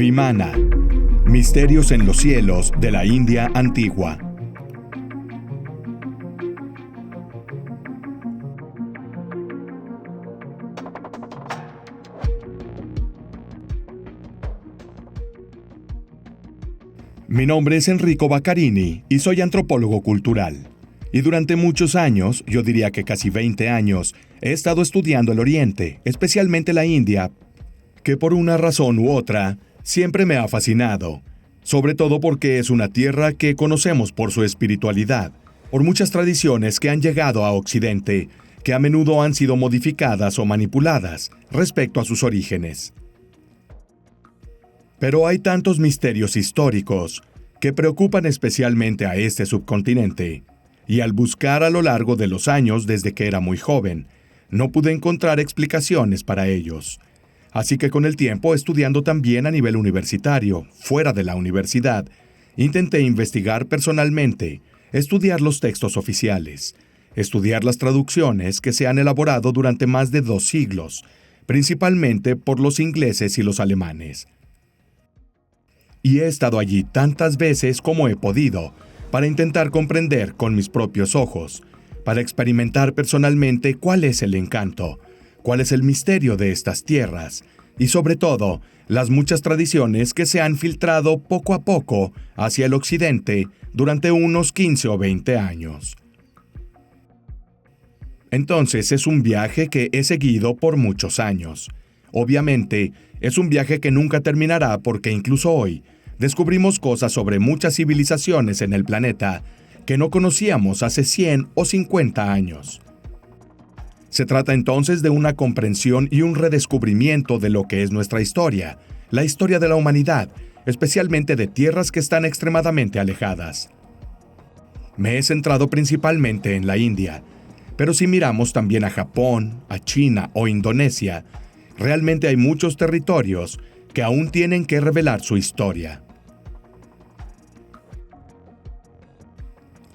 Vimana. Misterios en los cielos de la India antigua. Mi nombre es Enrico Baccarini y soy antropólogo cultural. Y durante muchos años, yo diría que casi 20 años, he estado estudiando el Oriente, especialmente la India, que por una razón u otra, siempre me ha fascinado, sobre todo porque es una tierra que conocemos por su espiritualidad, por muchas tradiciones que han llegado a Occidente, que a menudo han sido modificadas o manipuladas respecto a sus orígenes. Pero hay tantos misterios históricos que preocupan especialmente a este subcontinente, y al buscar a lo largo de los años desde que era muy joven, no pude encontrar explicaciones para ellos. Así que con el tiempo, estudiando también a nivel universitario, fuera de la universidad, intenté investigar personalmente, estudiar los textos oficiales, estudiar las traducciones que se han elaborado durante más de 2 siglos, principalmente por los ingleses y los alemanes. Y he estado allí tantas veces como he podido, para intentar comprender con mis propios ojos, para experimentar personalmente cuál es el encanto, cuál es el misterio de estas tierras, y sobre todo, las muchas tradiciones que se han filtrado poco a poco hacia el occidente durante unos 15 o 20 años. Entonces es un viaje que he seguido por muchos años. Obviamente, es un viaje que nunca terminará porque incluso hoy descubrimos cosas sobre muchas civilizaciones en el planeta que no conocíamos hace 100 o 50 años. Se trata entonces de una comprensión y un redescubrimiento de lo que es nuestra historia, la historia de la humanidad, especialmente de tierras que están extremadamente alejadas. Me he centrado principalmente en la India, pero si miramos también a Japón, a China o Indonesia, realmente hay muchos territorios que aún tienen que revelar su historia.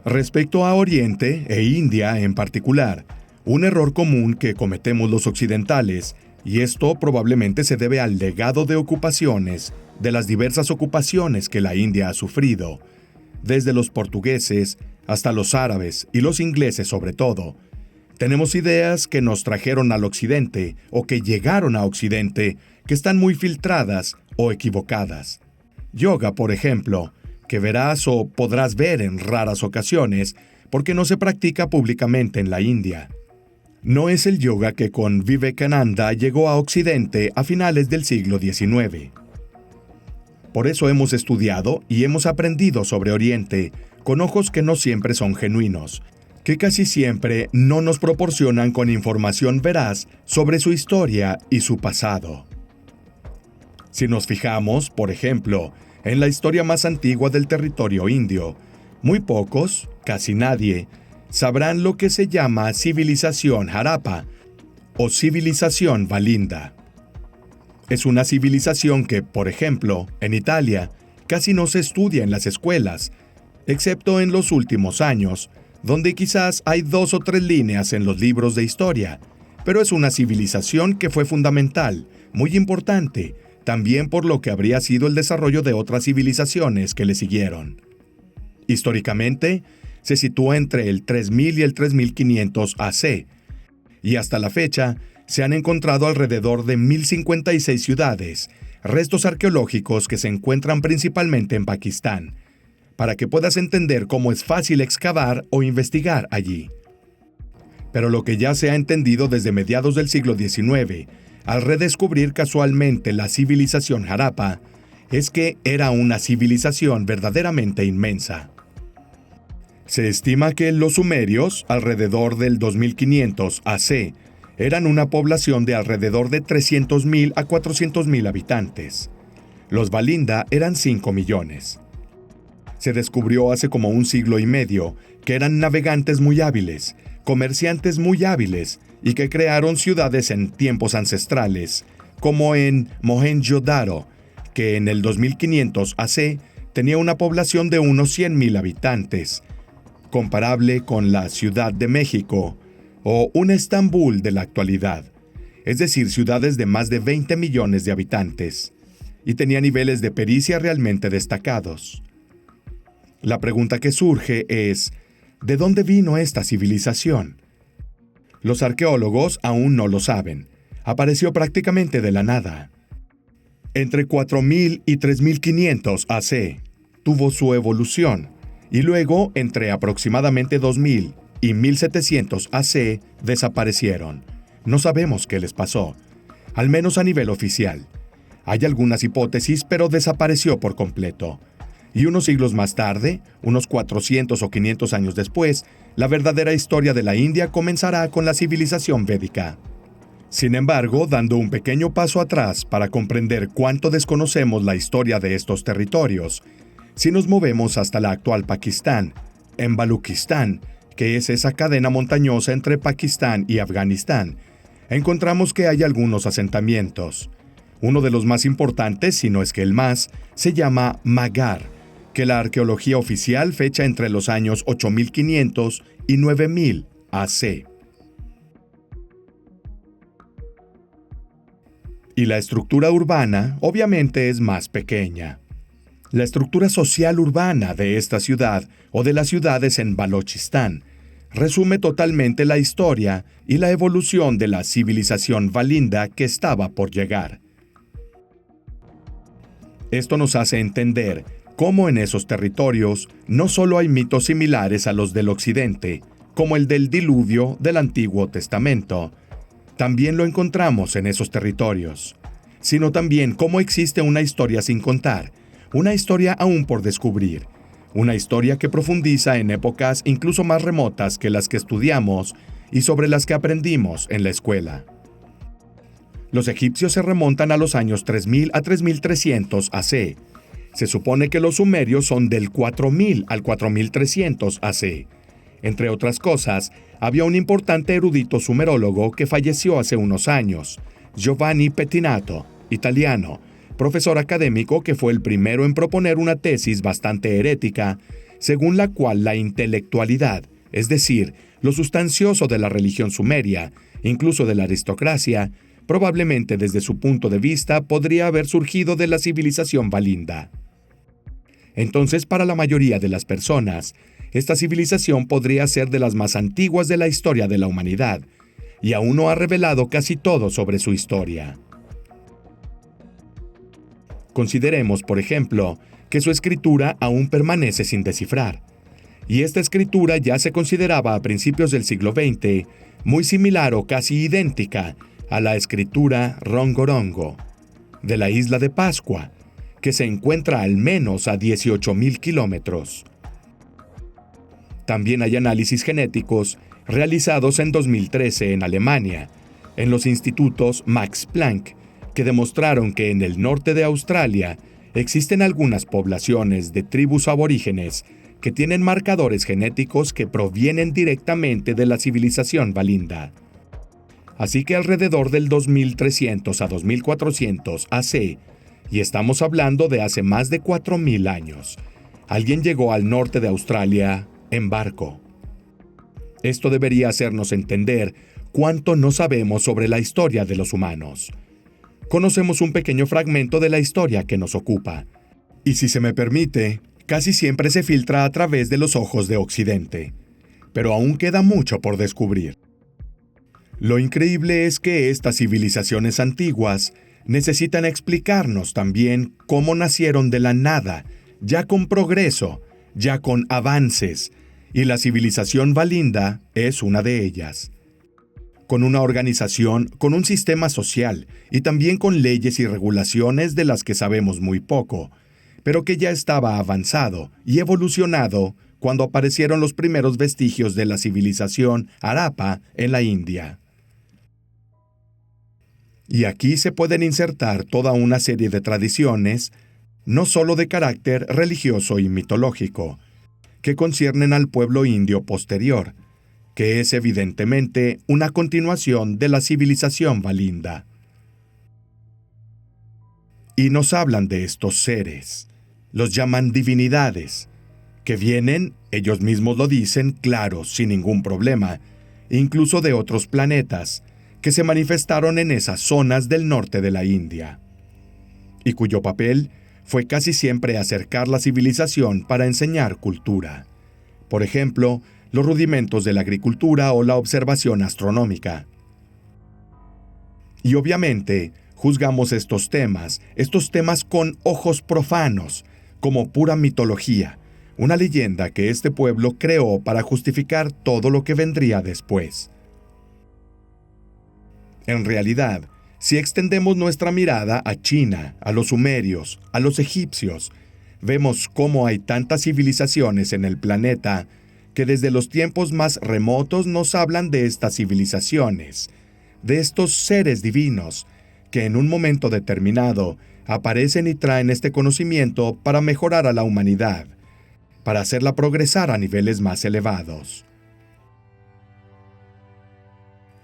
Respecto a Oriente e India en particular, un error común que cometemos los occidentales, y esto probablemente se debe al legado de ocupaciones, de las diversas ocupaciones que la India ha sufrido, desde los portugueses hasta los árabes y los ingleses sobre todo. Tenemos ideas que nos trajeron al occidente o que llegaron a occidente que están muy filtradas o equivocadas. Yoga, por ejemplo, que verás o podrás ver en raras ocasiones porque no se practica públicamente en la India. No es el yoga que con Vivekananda llegó a Occidente a finales del siglo XIX. Por eso hemos estudiado y hemos aprendido sobre Oriente con ojos que no siempre son genuinos, que casi siempre no nos proporcionan con información veraz sobre su historia y su pasado. Si nos fijamos, por ejemplo, en la historia más antigua del territorio indio, muy pocos, casi nadie, sabrán lo que se llama civilización Harappa o civilización Valinda. Es una civilización que, por ejemplo, en Italia, casi no se estudia en las escuelas, excepto en los últimos años, donde quizás hay 2 o 3 líneas en los libros de historia, pero es una civilización que fue fundamental, muy importante, también por lo que habría sido el desarrollo de otras civilizaciones que le siguieron. Históricamente, se sitúa entre el 3000 y el 3500 AC, y hasta la fecha se han encontrado alrededor de 1056 ciudades, restos arqueológicos que se encuentran principalmente en Pakistán, para que puedas entender cómo es fácil excavar o investigar allí. Pero lo que ya se ha entendido desde mediados del siglo XIX, al redescubrir casualmente la civilización Harappa, es que era una civilización verdaderamente inmensa. Se estima que los sumerios, alrededor del 2500 AC, eran una población de alrededor de 300,000 a 400,000 habitantes. Los Valinda eran 5 millones. Se descubrió hace como 1 siglo y medio que eran navegantes muy hábiles, comerciantes muy hábiles y que crearon ciudades en tiempos ancestrales, como en Mohenjo-Daro, que en el 2500 AC tenía una población de unos 100,000 habitantes, comparable con la Ciudad de México o un Estambul de la actualidad, es decir, ciudades de más de 20 millones de habitantes. y tenía niveles de pericia realmente destacados. La pregunta que surge es, ¿de dónde vino esta civilización? Los arqueólogos aún no lo saben. Apareció prácticamente de la nada. Entre 4000 y 3500 AC tuvo su evolución, y luego entre aproximadamente 2000 y 1700 AC desaparecieron. No sabemos qué les pasó, al menos a nivel oficial. Hay algunas hipótesis, pero desapareció por completo. Y unos siglos más tarde, unos 400 o 500 años después, la verdadera historia de la India comenzará con la civilización védica. Sin embargo, dando un pequeño paso atrás para comprender cuánto desconocemos la historia de estos territorios, si nos movemos hasta la actual Pakistán, en Baluchistán, que es esa cadena montañosa entre Pakistán y Afganistán, encontramos que hay algunos asentamientos. Uno de los más importantes, si no es que el más, se llama Magar, que la arqueología oficial fecha entre los años 8500 y 9000 AC. Y la estructura urbana, obviamente, es más pequeña. La estructura social urbana de esta ciudad o de las ciudades en Balochistán resume totalmente la historia y la evolución de la civilización valinda que estaba por llegar. Esto nos hace entender cómo en esos territorios no solo hay mitos similares a los del occidente, como el del diluvio del Antiguo Testamento, también lo encontramos en esos territorios, sino también cómo existe una historia sin contar, una historia aún por descubrir, una historia que profundiza en épocas incluso más remotas que las que estudiamos y sobre las que aprendimos en la escuela. Los egipcios se remontan a los años 3000 a 3300 AC. Se supone que los sumerios son del 4000 al 4300 AC. Entre otras cosas, había un importante erudito sumerólogo que falleció hace unos años, Giovanni Pettinato, italiano, profesor académico que fue el primero en proponer una tesis bastante herética, según la cual la intelectualidad, es decir, lo sustancioso de la religión sumeria, incluso de la aristocracia, probablemente desde su punto de vista podría haber surgido de la civilización valinda. Entonces, para la mayoría de las personas, esta civilización podría ser de las más antiguas de la historia de la humanidad, y aún no ha revelado casi todo sobre su historia. Consideremos, por ejemplo, que su escritura aún permanece sin descifrar, y esta escritura ya se consideraba a principios del siglo XX muy similar o casi idéntica a la escritura Rongorongo, de la isla de Pascua, que se encuentra al menos a 18.000 kilómetros. También hay análisis genéticos realizados en 2013 en Alemania, en los institutos Max Planck, que demostraron que en el norte de Australia existen algunas poblaciones de tribus aborígenes que tienen marcadores genéticos que provienen directamente de la civilización valinda. Así que alrededor del 2300 a 2400 AC, y estamos hablando de hace más de 4000 años, alguien llegó al norte de Australia en barco. Esto debería hacernos entender cuánto no sabemos sobre la historia de los humanos. Conocemos un pequeño fragmento de la historia que nos ocupa, y si se me permite, casi siempre se filtra a través de los ojos de Occidente. Pero aún queda mucho por descubrir. Lo increíble es que estas civilizaciones antiguas necesitan explicarnos también cómo nacieron de la nada, ya con progreso, ya con avances, y la civilización valinda es una de ellas. Con una organización, con un sistema social y también con leyes y regulaciones de las que sabemos muy poco, pero que ya estaba avanzado y evolucionado cuando aparecieron los primeros vestigios de la civilización Harappa en la India. Y aquí se pueden insertar toda una serie de tradiciones, no solo de carácter religioso y mitológico, que conciernen al pueblo indio posterior, que es evidentemente una continuación de la civilización valinda. Y nos hablan de estos seres, los llaman divinidades, que vienen, ellos mismos lo dicen, claro, sin ningún problema, incluso de otros planetas, que se manifestaron en esas zonas del norte de la India. y cuyo papel fue casi siempre acercar la civilización para enseñar cultura. Por ejemplo, los rudimentos de la agricultura o la observación astronómica. Y obviamente, juzgamos estos temas con ojos profanos, como pura mitología, una leyenda que este pueblo creó para justificar todo lo que vendría después. En realidad, si extendemos nuestra mirada a China, a los sumerios, a los egipcios, vemos cómo hay tantas civilizaciones en el planeta que desde los tiempos más remotos nos hablan de estas civilizaciones, de estos seres divinos, que en un momento determinado aparecen y traen este conocimiento para mejorar a la humanidad, para hacerla progresar a niveles más elevados.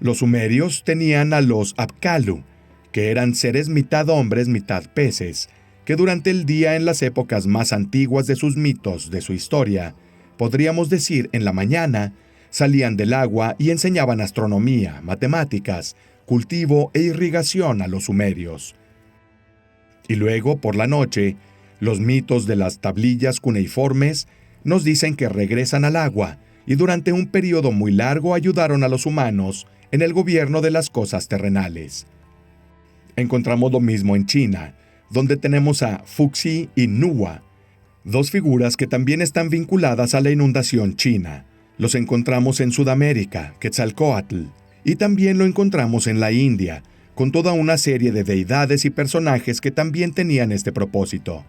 Los sumerios tenían a los Apkallu, que eran seres mitad hombres, mitad peces, que durante el día en las épocas más antiguas de sus mitos, de su historia, podríamos decir en la mañana, salían del agua y enseñaban astronomía, matemáticas, cultivo e irrigación a los sumerios. Y luego, por la noche, los mitos de las tablillas cuneiformes nos dicen que regresan al agua y durante un periodo muy largo ayudaron a los humanos en el gobierno de las cosas terrenales. Encontramos lo mismo en China, donde tenemos a Fuxi y Nuwa, dos figuras que también están vinculadas a la inundación china. Los encontramos en Sudamérica, Quetzalcóatl, y también lo encontramos en la India, con toda una serie de deidades y personajes que también tenían este propósito.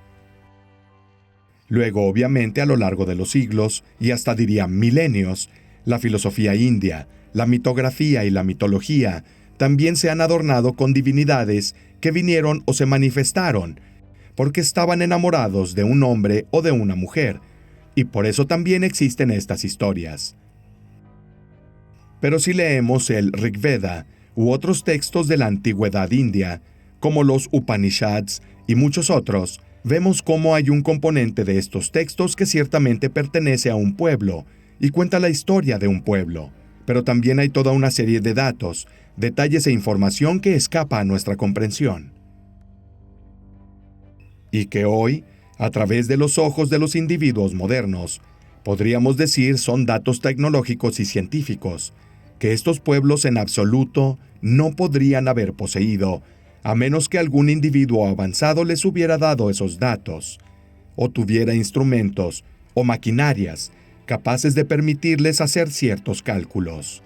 Luego, obviamente, a lo largo de los siglos, y hasta diría milenios, la filosofía india, la mitografía y la mitología también se han adornado con divinidades que vinieron o se manifestaron, porque estaban enamorados de un hombre o de una mujer, y por eso también existen estas historias. Pero si leemos el Rig Veda u otros textos de la antigüedad india, como los Upanishads y muchos otros, vemos cómo hay un componente de estos textos que ciertamente pertenece a un pueblo y cuenta la historia de un pueblo, pero también hay toda una serie de datos, detalles e información que escapa a nuestra comprensión. Y que hoy, a través de los ojos de los individuos modernos, podríamos decir son datos tecnológicos y científicos, que estos pueblos en absoluto no podrían haber poseído, a menos que algún individuo avanzado les hubiera dado esos datos, o tuviera instrumentos o maquinarias capaces de permitirles hacer ciertos cálculos.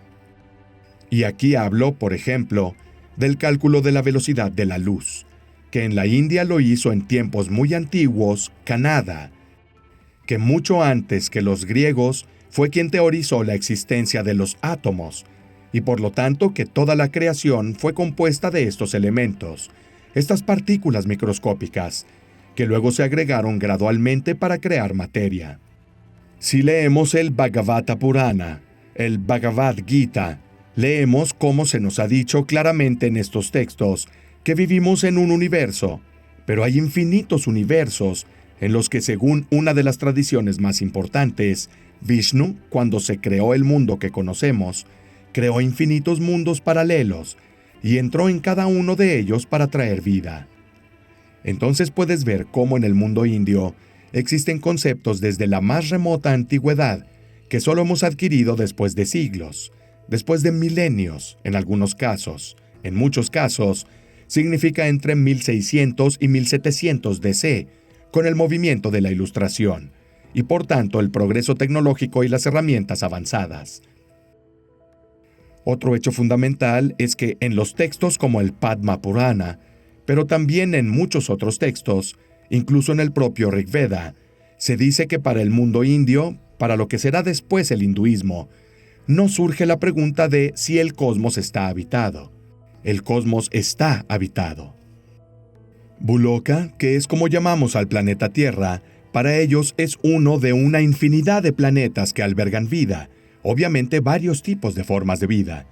Y aquí hablo, por ejemplo, del cálculo de la velocidad de la luz, que en la India lo hizo en tiempos muy antiguos Kanada, que mucho antes que los griegos fue quien teorizó la existencia de los átomos, y por lo tanto que toda la creación fue compuesta de estos elementos, estas partículas microscópicas, que luego se agregaron gradualmente para crear materia. Si leemos el Bhagavata Purana, el Bhagavad Gita, leemos cómo se nos ha dicho claramente en estos textos que vivimos en un universo, pero hay infinitos universos en los que, según una de las tradiciones más importantes, Vishnu, cuando se creó el mundo que conocemos, creó infinitos mundos paralelos y entró en cada uno de ellos para traer vida. Entonces puedes ver cómo en el mundo indio existen conceptos desde la más remota antigüedad que solo hemos adquirido después de siglos, después de milenios en algunos casos. En muchos casos, significa entre 1600 y 1700 DC, con el movimiento de la Ilustración, y por tanto el progreso tecnológico y las herramientas avanzadas. Otro hecho fundamental es que en los textos como el Padma Purana, pero también en muchos otros textos, incluso en el propio Rig Veda, se dice que para el mundo indio, para lo que será después el hinduismo, no surge la pregunta de si el cosmos está habitado. El cosmos está habitado. Buloka, que es como llamamos al planeta Tierra, para ellos es uno de una infinidad de planetas que albergan vida, obviamente varios tipos de formas de vida.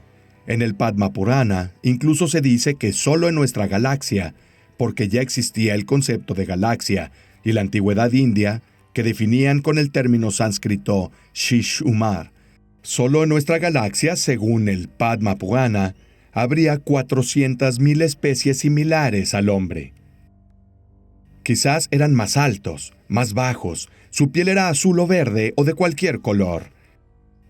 En el Padma Purana incluso se dice que solo en nuestra galaxia, porque ya existía el concepto de galaxia y la antigüedad india, que definían con el término sánscrito Shish-Umar, solo en nuestra galaxia, según el Padma Purana, habría 400,000 especies similares al hombre. Quizás eran más altos, más bajos, su piel era azul o verde o de cualquier color.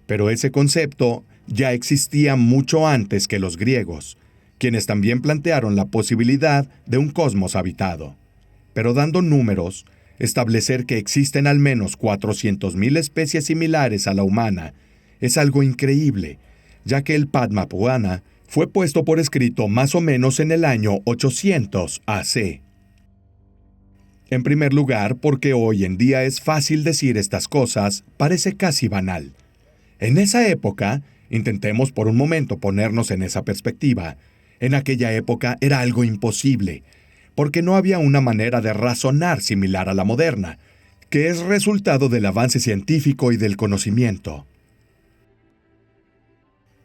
Pero ese concepto ya existía mucho antes que los griegos, quienes también plantearon la posibilidad de un cosmos habitado. Pero dando números, establecer que existen al menos 400.000 especies similares a la humana es algo increíble, ya que el Padma Purana fue puesto por escrito más o menos en el año 800 AC. En primer lugar, porque hoy en día es fácil decir estas cosas, parece casi banal. En esa época, intentemos por un momento ponernos en esa perspectiva, en aquella época era algo imposible, porque no había una manera de razonar similar a la moderna, que es resultado del avance científico y del conocimiento.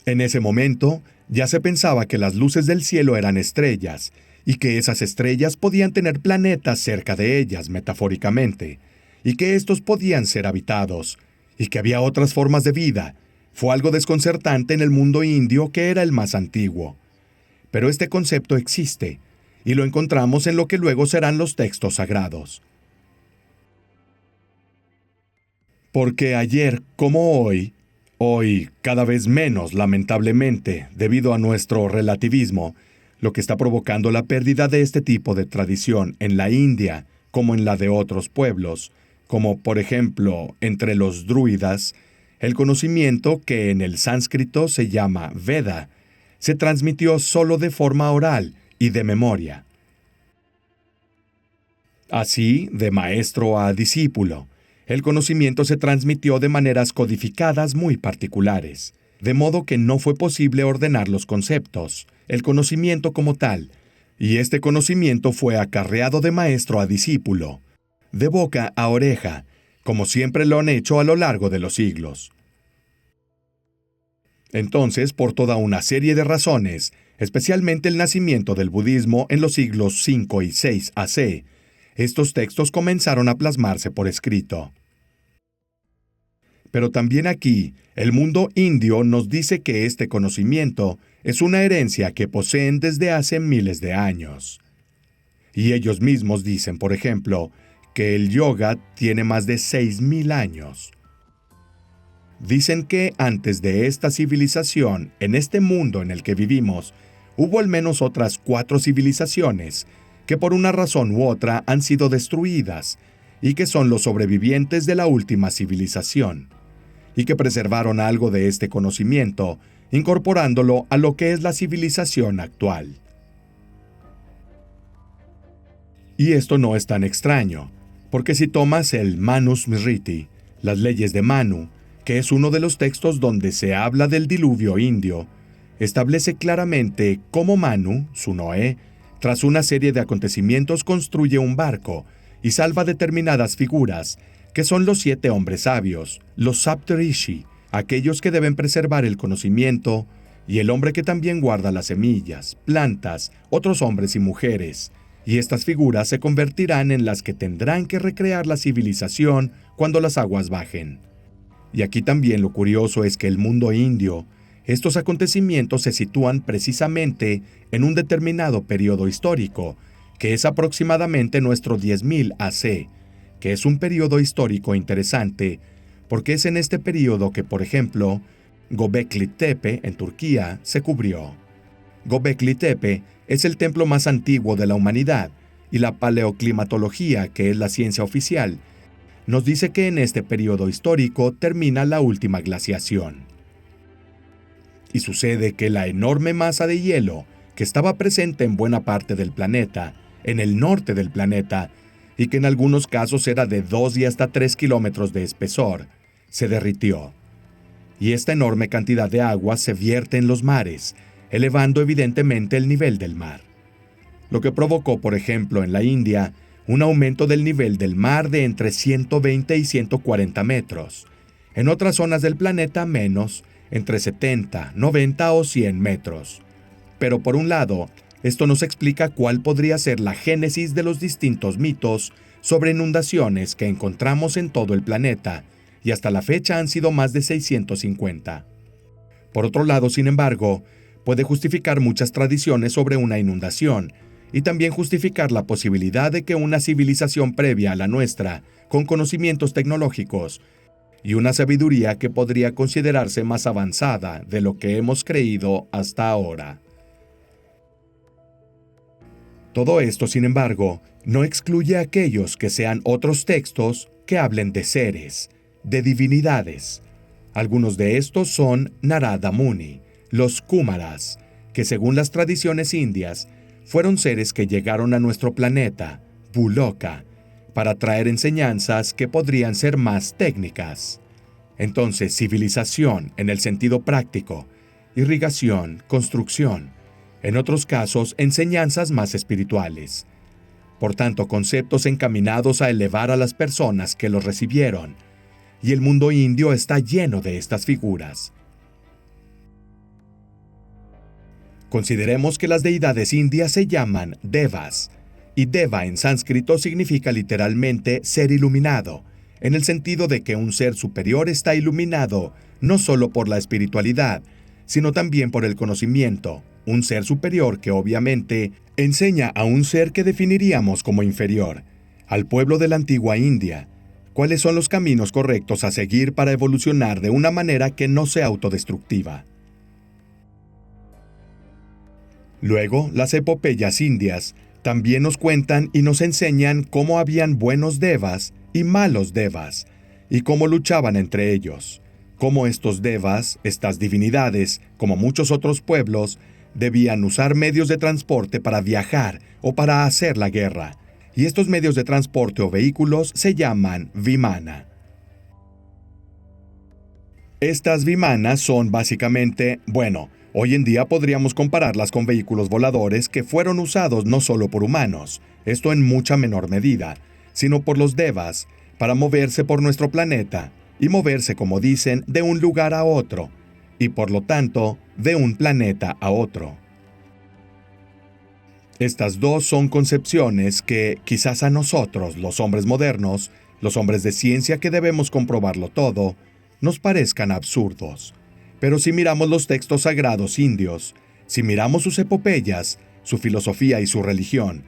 En ese momento, ya se pensaba que las luces del cielo eran estrellas, y que esas estrellas podían tener planetas cerca de ellas, metafóricamente, y que estos podían ser habitados, y que había otras formas de vida. Fue algo desconcertante en el mundo indio, que era el más antiguo. Pero este concepto existe, y lo encontramos en lo que luego serán los textos sagrados. Porque ayer, como hoy cada vez menos, lamentablemente, debido a nuestro relativismo, lo que está provocando la pérdida de este tipo de tradición en la India, como en la de otros pueblos, como por ejemplo entre los druidas, el conocimiento que en el sánscrito se llama Veda, se transmitió solo de forma oral y de memoria. Así, de maestro a discípulo, el conocimiento se transmitió de maneras codificadas muy particulares, de modo que no fue posible ordenar los conceptos, el conocimiento como tal, y este conocimiento fue acarreado de maestro a discípulo, de boca a oreja, como siempre lo han hecho a lo largo de los siglos. Entonces, por toda una serie de razones, especialmente el nacimiento del budismo en los siglos V y VI AC, estos textos comenzaron a plasmarse por escrito. Pero también aquí, el mundo indio nos dice que este conocimiento es una herencia que poseen desde hace miles de años. Y ellos mismos dicen, por ejemplo, que el yoga tiene más de 6.000 años. Dicen que antes de esta civilización, en este mundo en el que vivimos, hubo al menos otras 4 civilizaciones que por una razón u otra han sido destruidas y que son los sobrevivientes de la última civilización, y que preservaron algo de este conocimiento, incorporándolo a lo que es la civilización actual. Y esto no es tan extraño, porque si tomas el Manusmriti, las leyes de Manu, que es uno de los textos donde se habla del diluvio indio, establece claramente cómo Manu, su Noé, tras una serie de acontecimientos construye un barco y salva determinadas figuras, que son los 7 hombres sabios, los Saptarishi, aquellos que deben preservar el conocimiento, y el hombre que también guarda las semillas, plantas, otros hombres y mujeres, y estas figuras se convertirán en las que tendrán que recrear la civilización cuando las aguas bajen. Y aquí también lo curioso es que el mundo indio, estos acontecimientos se sitúan precisamente en un determinado periodo histórico, que es aproximadamente nuestro 10.000 AC, que es un periodo histórico interesante, porque es en este periodo que, por ejemplo, Göbekli Tepe, en Turquía, se cubrió. Göbekli Tepe es el templo más antiguo de la humanidad, y la paleoclimatología, que es la ciencia oficial, nos dice que en este periodo histórico termina la última glaciación. Y sucede que la enorme masa de hielo, que estaba presente en buena parte del planeta, en el norte del planeta, y que en algunos casos era de 2 y hasta 3 kilómetros de espesor, se derritió. Y esta enorme cantidad de agua se vierte en los mares, elevando evidentemente el nivel del mar. Lo que provocó, por ejemplo, en la India, un aumento del nivel del mar de entre 120 y 140 metros. En otras zonas del planeta menos, entre 70, 90 o 100 metros. Pero por un lado, esto nos explica cuál podría ser la génesis de los distintos mitos sobre inundaciones que encontramos en todo el planeta, y hasta la fecha han sido más de 650. Por otro lado, sin embargo, puede justificar muchas tradiciones sobre una inundación, y también justificar la posibilidad de que una civilización previa a la nuestra, con conocimientos tecnológicos y una sabiduría que podría considerarse más avanzada de lo que hemos creído hasta ahora. Todo esto, sin embargo, no excluye a aquellos que sean otros textos que hablen de seres, de divinidades. Algunos de estos son Narada Muni, los Kumaras, que según las tradiciones indias, fueron seres que llegaron a nuestro planeta, Buloka, para traer enseñanzas que podrían ser más técnicas. Entonces, civilización en el sentido práctico, irrigación, construcción, en otros casos, enseñanzas más espirituales. Por tanto, conceptos encaminados a elevar a las personas que los recibieron, y el mundo indio está lleno de estas figuras. Consideremos que las deidades indias se llaman devas, y deva en sánscrito significa literalmente ser iluminado, en el sentido de que un ser superior está iluminado no solo por la espiritualidad, sino también por el conocimiento, un ser superior que obviamente enseña a un ser que definiríamos como inferior, al pueblo de la antigua India, cuáles son los caminos correctos a seguir para evolucionar de una manera que no sea autodestructiva. Luego, las epopeyas indias también nos cuentan y nos enseñan cómo habían buenos devas y malos devas, y cómo luchaban entre ellos, cómo estos devas, estas divinidades, como muchos otros pueblos, debían usar medios de transporte para viajar o para hacer la guerra, y estos medios de transporte o vehículos se llaman vimana. Estas vimanas son básicamente, hoy en día podríamos compararlas con vehículos voladores que fueron usados no solo por humanos, esto en mucha menor medida, sino por los devas, para moverse por nuestro planeta, y moverse, como dicen, de un lugar a otro, y por lo tanto, de un planeta a otro. Estas dos son concepciones que, quizás a nosotros, los hombres modernos, los hombres de ciencia que debemos comprobarlo todo, nos parezcan absurdos. Pero si miramos los textos sagrados indios, si miramos sus epopeyas, su filosofía y su religión,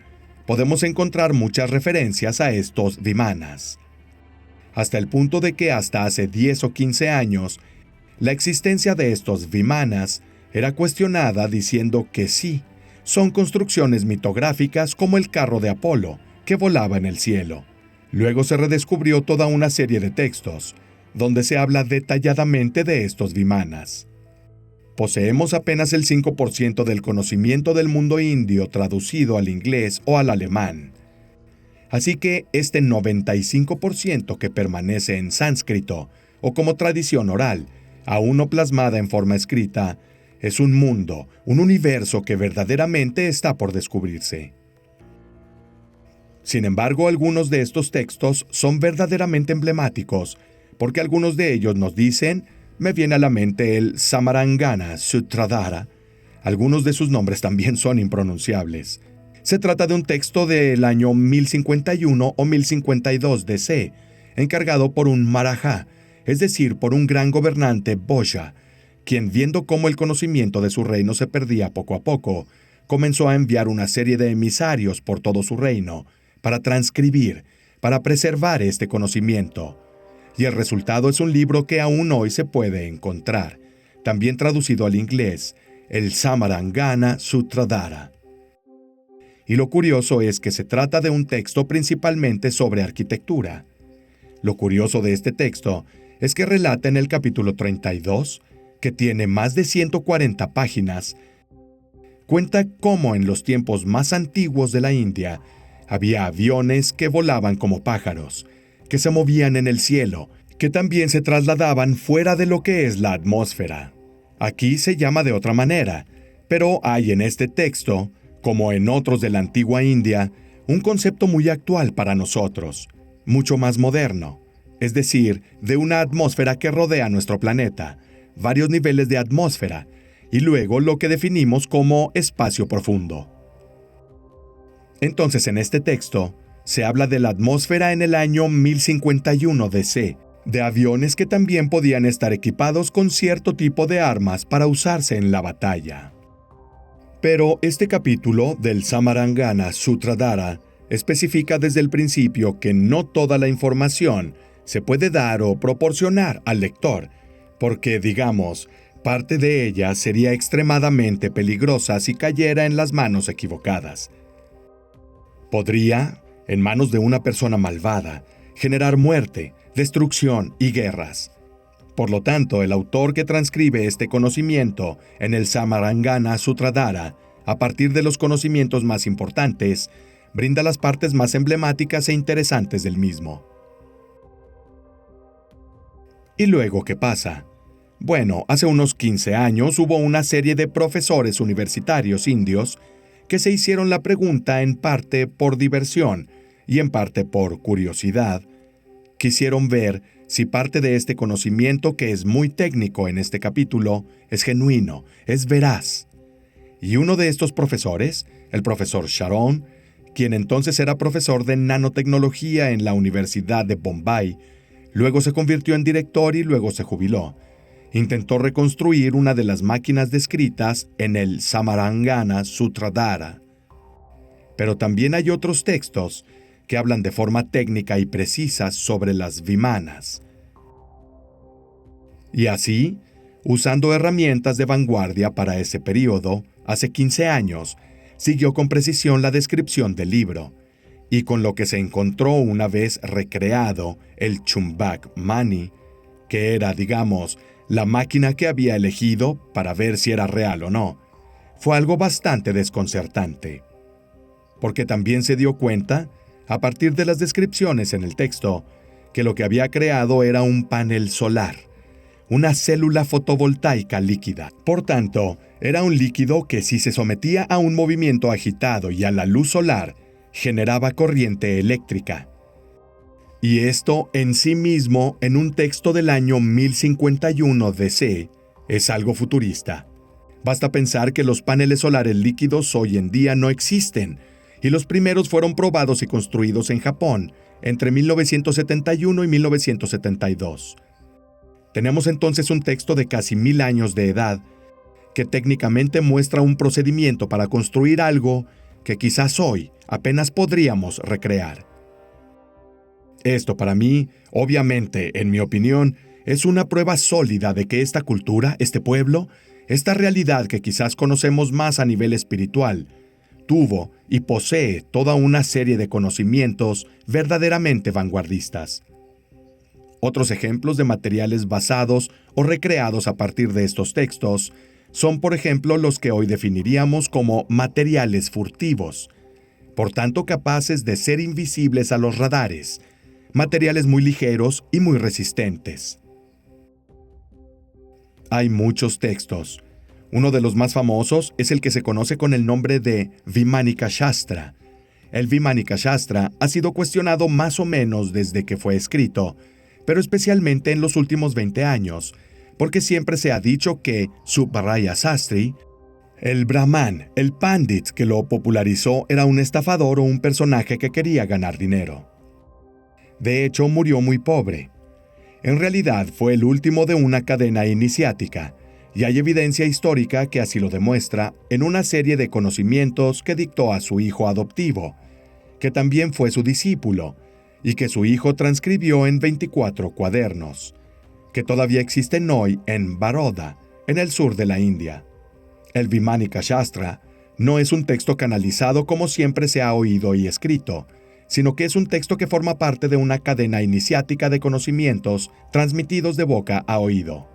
podemos encontrar muchas referencias a estos vimanas. Hasta el punto de que hasta hace 10 o 15 años, la existencia de estos vimanas era cuestionada diciendo que sí, son construcciones mitográficas como el carro de Apolo, que volaba en el cielo. Luego se redescubrió toda una serie de textos, donde se habla detalladamente de estos vimanas. Poseemos apenas el 5% del conocimiento del mundo indio traducido al inglés o al alemán. Así que este 95% que permanece en sánscrito, o como tradición oral, aún no plasmada en forma escrita, es un mundo, un universo que verdaderamente está por descubrirse. Sin embargo, algunos de estos textos son verdaderamente emblemáticos, porque algunos de ellos nos dicen, me viene a la mente el Samarangana Sutradhara. Algunos de sus nombres también son impronunciables. Se trata de un texto del año 1051 o 1052 DC, encargado por un Maharaja, es decir, por un gran gobernante Bhoja, quien, viendo cómo el conocimiento de su reino se perdía poco a poco, comenzó a enviar una serie de emisarios por todo su reino, para transcribir, para preservar este conocimiento. Y el resultado es un libro que aún hoy se puede encontrar, también traducido al inglés, el Samarangana Sutradhara. Y lo curioso es que se trata de un texto principalmente sobre arquitectura. Lo curioso de este texto es que relata en el capítulo 32, que tiene más de 140 páginas, cuenta cómo en los tiempos más antiguos de la India había aviones que volaban como pájaros, que se movían en el cielo, que también se trasladaban fuera de lo que es la atmósfera. Aquí se llama de otra manera, pero hay en este texto, como en otros de la antigua India, un concepto muy actual para nosotros, mucho más moderno, es decir, de una atmósfera que rodea nuestro planeta, varios niveles de atmósfera, y luego lo que definimos como espacio profundo. Entonces, en este texto, se habla de la atmósfera en el año 1051 DC, de aviones que también podían estar equipados con cierto tipo de armas para usarse en la batalla. Pero este capítulo del Samarangana Sutradhara especifica desde el principio que no toda la información se puede dar o proporcionar al lector, porque, digamos, parte de ella sería extremadamente peligrosa si cayera en las manos equivocadas. Podría, en manos de una persona malvada, generar muerte, destrucción y guerras. Por lo tanto, el autor que transcribe este conocimiento en el Samarangana Sutradhara, a partir de los conocimientos más importantes, brinda las partes más emblemáticas e interesantes del mismo. ¿Y luego qué pasa? Bueno, hace unos 15 años hubo una serie de profesores universitarios indios que se hicieron la pregunta en parte por diversión y en parte por curiosidad. Quisieron ver si parte de este conocimiento, que es muy técnico en este capítulo, es genuino, es veraz. Y uno de estos profesores, el profesor Sharon, quien entonces era profesor de nanotecnología en la Universidad de Bombay, luego se convirtió en director y luego se jubiló. Intentó reconstruir una de las máquinas descritas en el Samarangana Sutradhara. Pero también hay otros textos que hablan de forma técnica y precisa sobre las vimanas. Y así, usando herramientas de vanguardia para ese periodo, hace 15 años, siguió con precisión la descripción del libro, y con lo que se encontró una vez recreado el Chumbak Mani, que era, digamos, la máquina que había elegido para ver si era real o no, fue algo bastante desconcertante. Porque también se dio cuenta, a partir de las descripciones en el texto, que lo que había creado era un panel solar, una célula fotovoltaica líquida. Por tanto, era un líquido que, si se sometía a un movimiento agitado y a la luz solar, generaba corriente eléctrica. Y esto en sí mismo, en un texto del año 1051 DC, es algo futurista. Basta pensar que los paneles solares líquidos hoy en día no existen, y los primeros fueron probados y construidos en Japón entre 1971 y 1972. Tenemos entonces un texto de casi 1000 años de edad, que técnicamente muestra un procedimiento para construir algo que quizás hoy apenas podríamos recrear. Esto para mí, obviamente, en mi opinión, es una prueba sólida de que esta cultura, este pueblo, esta realidad que quizás conocemos más a nivel espiritual, tuvo y posee toda una serie de conocimientos verdaderamente vanguardistas. Otros ejemplos de materiales basados o recreados a partir de estos textos son, por ejemplo, los que hoy definiríamos como materiales furtivos, por tanto capaces de ser invisibles a los radares, materiales muy ligeros y muy resistentes. Hay muchos textos. Uno de los más famosos es el que se conoce con el nombre de Vimanika Shastra. El Vimanika Shastra ha sido cuestionado más o menos desde que fue escrito, pero especialmente en los últimos 20 años, porque siempre se ha dicho que Subbaraya Sastri, el brahman, el pandit que lo popularizó, era un estafador o un personaje que quería ganar dinero. De hecho, murió muy pobre. En realidad, fue el último de una cadena iniciática, y hay evidencia histórica que así lo demuestra en una serie de conocimientos que dictó a su hijo adoptivo, que también fue su discípulo, y que su hijo transcribió en 24 cuadernos, que todavía existen hoy en Baroda, en el sur de la India. El Vimanika Shastra no es un texto canalizado como siempre se ha oído y escrito, sino que es un texto que forma parte de una cadena iniciática de conocimientos transmitidos de boca a oído.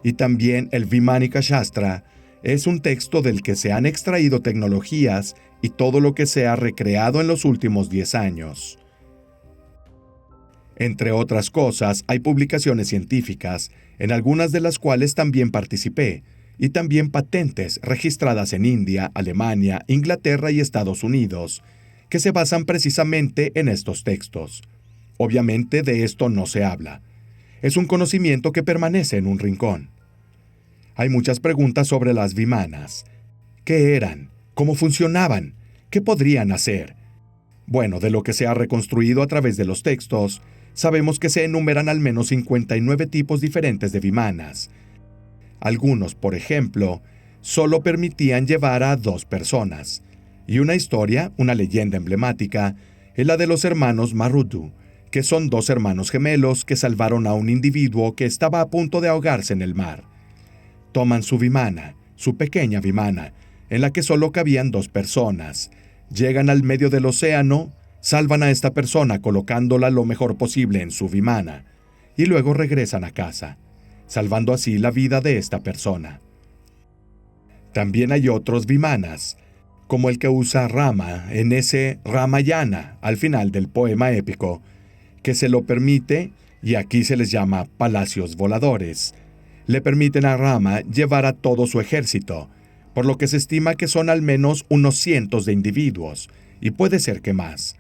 Y también el Vimanika Shastra es un texto del que se han extraído tecnologías y todo lo que se ha recreado en los últimos 10 años. Entre otras cosas, hay publicaciones científicas, en algunas de las cuales también participé, y también patentes registradas en India, Alemania, Inglaterra y Estados Unidos, que se basan precisamente en estos textos. Obviamente de esto no se habla. Es un conocimiento que permanece en un rincón. Hay muchas preguntas sobre las vimanas. ¿Qué eran? ¿Cómo funcionaban? ¿Qué podrían hacer? Bueno, de lo que se ha reconstruido a través de los textos, sabemos que se enumeran al menos 59 tipos diferentes de vimanas. Algunos, por ejemplo, solo permitían llevar a 2 personas. Y una historia, una leyenda emblemática, es la de los hermanos Marudu, que son 2 hermanos gemelos que salvaron a un individuo que estaba a punto de ahogarse en el mar. Toman su vimana, su pequeña vimana, en la que solo cabían 2 personas. Llegan al medio del océano, salvan a esta persona colocándola lo mejor posible en su vimana, y luego regresan a casa, salvando así la vida de esta persona. También hay otros vimanas, como el que usa Rama en ese Ramayana al final del poema épico, que se lo permite, y aquí se les llama palacios voladores. Le permiten a Rama llevar a todo su ejército, por lo que se estima que son al menos unos cientos de individuos, y puede ser que más.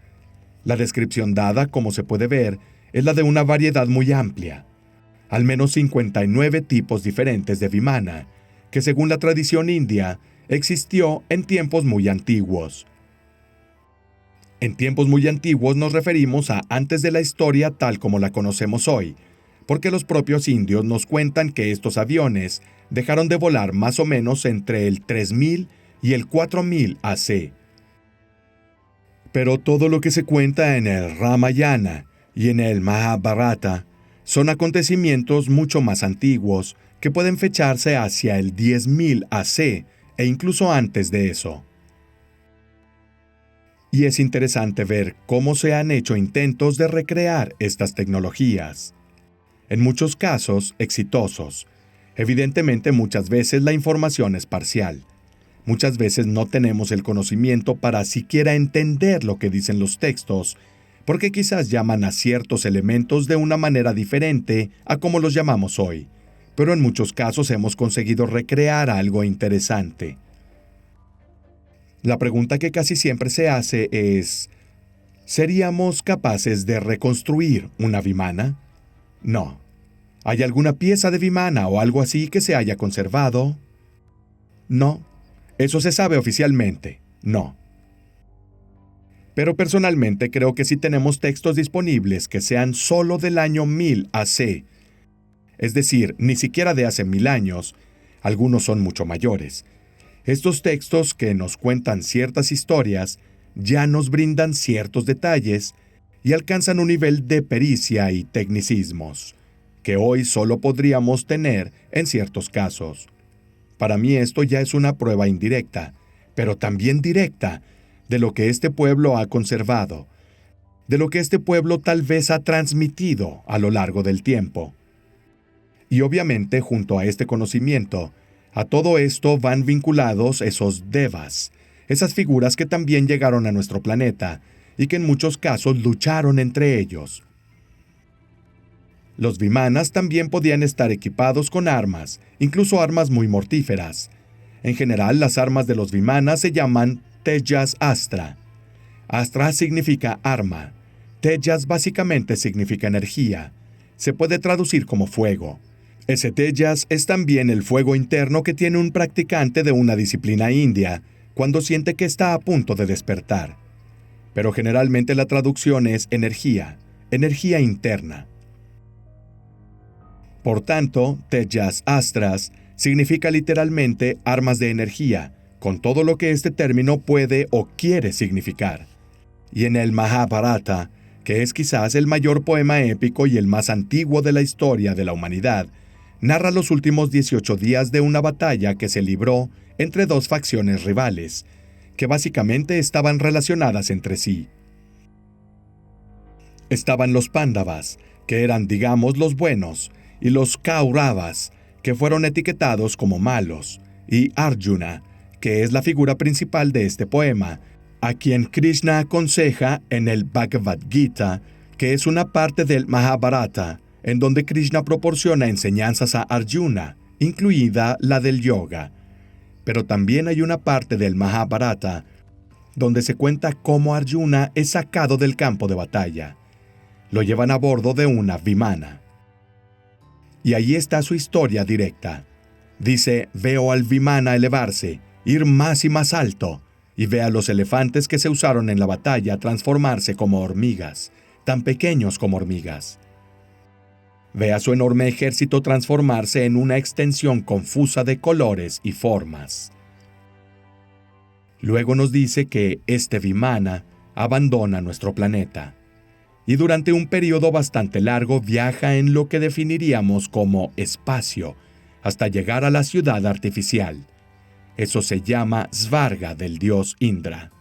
La descripción dada, como se puede ver, es la de una variedad muy amplia. Al menos 59 tipos diferentes de vimana, que según la tradición india, existió en tiempos muy antiguos. En tiempos muy antiguos nos referimos a antes de la historia tal como la conocemos hoy, porque los propios indios nos cuentan que estos aviones dejaron de volar más o menos entre el 3000 y el 4000 AC. Pero todo lo que se cuenta en el Ramayana y en el Mahabharata son acontecimientos mucho más antiguos que pueden fecharse hacia el 10.000 AC e incluso antes de eso. Y es interesante ver cómo se han hecho intentos de recrear estas tecnologías. En muchos casos, exitosos. Evidentemente, muchas veces la información es parcial. Muchas veces no tenemos el conocimiento para siquiera entender lo que dicen los textos, porque quizás llaman a ciertos elementos de una manera diferente a como los llamamos hoy. Pero en muchos casos hemos conseguido recrear algo interesante. La pregunta que casi siempre se hace es, ¿seríamos capaces de reconstruir una vimana? No. ¿Hay alguna pieza de vimana o algo así que se haya conservado? No. ¿Eso se sabe oficialmente? No. Pero personalmente creo que sí tenemos textos disponibles que sean solo del año 1000 AC, es decir, ni siquiera de hace 1000 años, algunos son mucho mayores. Estos textos que nos cuentan ciertas historias ya nos brindan ciertos detalles y alcanzan un nivel de pericia y tecnicismos que hoy solo podríamos tener en ciertos casos. Para mí esto ya es una prueba indirecta, pero también directa, de lo que este pueblo ha conservado, de lo que este pueblo tal vez ha transmitido a lo largo del tiempo. Y obviamente, junto a este conocimiento, a todo esto van vinculados esos devas, esas figuras que también llegaron a nuestro planeta y que en muchos casos lucharon entre ellos. Los vimanas también podían estar equipados con armas, incluso armas muy mortíferas. En general, las armas de los vimanas se llaman Tejas Astra. Astra significa arma. Tejas básicamente significa energía. Se puede traducir como fuego. Ese Tejas es también el fuego interno que tiene un practicante de una disciplina india cuando siente que está a punto de despertar. Pero generalmente la traducción es energía, energía interna. Por tanto, Tejas Astras significa literalmente armas de energía, con todo lo que este término puede o quiere significar. Y en el Mahabharata, que es quizás el mayor poema épico y el más antiguo de la historia de la humanidad, narra los últimos 18 días de una batalla que se libró entre 2 facciones rivales, que básicamente estaban relacionadas entre sí. Estaban los Pándavas, que eran, digamos, los buenos, y los Kauravas, que fueron etiquetados como malos, y Arjuna, que es la figura principal de este poema, a quien Krishna aconseja en el Bhagavad Gita, que es una parte del Mahabharata, en donde Krishna proporciona enseñanzas a Arjuna, incluida la del yoga. Pero también hay una parte del Mahabharata donde se cuenta cómo Arjuna es sacado del campo de batalla. Lo llevan a bordo de una vimana. Y ahí está su historia directa. Dice, veo al vimana elevarse, ir más y más alto, y ve a los elefantes que se usaron en la batalla transformarse como hormigas, tan pequeños como hormigas. ve a su enorme ejército transformarse en una extensión confusa de colores y formas. Luego nos dice que este Vimana abandona nuestro planeta y durante un periodo bastante largo viaja en lo que definiríamos como espacio hasta llegar a la ciudad artificial. Eso se llama Svarga del dios Indra.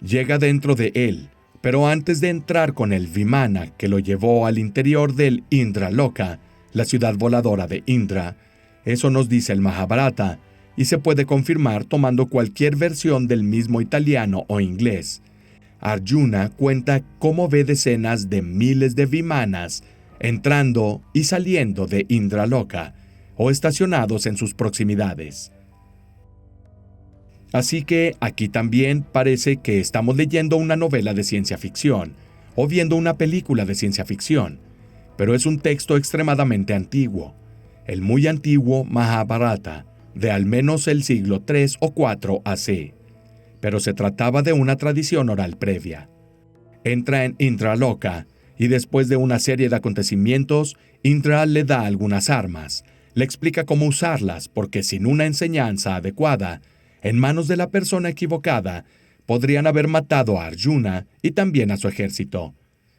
Llega dentro de él, pero antes de entrar con el Vimana que lo llevó al interior del Indraloka, la ciudad voladora de Indra, eso nos dice el Mahabharata, y se puede confirmar tomando cualquier versión del mismo italiano o inglés. Arjuna cuenta cómo ve decenas de miles de Vimanas entrando y saliendo de Indraloka o estacionados en sus proximidades. Así que aquí también parece que estamos leyendo una novela de ciencia ficción o viendo una película de ciencia ficción, pero es un texto extremadamente antiguo, el muy antiguo Mahabharata, de al menos el siglo III o IV AC, pero se trataba de una tradición oral previa. Entra en Indraloka y después de una serie de acontecimientos, Indra le da algunas armas, le explica cómo usarlas porque sin una enseñanza adecuada, en manos de la persona equivocada, podrían haber matado a Arjuna y también a su ejército.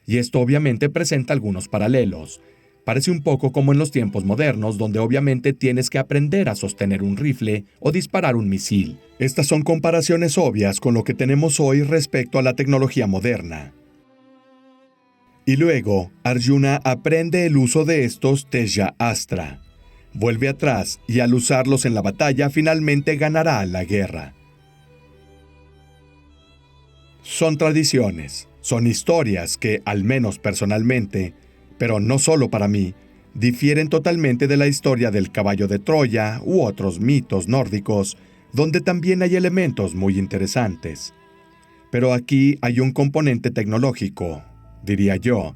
Y esto obviamente presenta algunos paralelos. Parece un poco como en los tiempos modernos, donde obviamente tienes que aprender a sostener un rifle o disparar un misil. Estas son comparaciones obvias con lo que tenemos hoy respecto a la tecnología moderna. Y luego, Arjuna aprende el uso de estos Teja Astra. Vuelve atrás y al usarlos en la batalla finalmente ganará la guerra. Son tradiciones, son historias que, al menos personalmente, pero no solo para mí, difieren totalmente de la historia del caballo de Troya u otros mitos nórdicos, donde también hay elementos muy interesantes. Pero aquí hay un componente tecnológico, diría yo,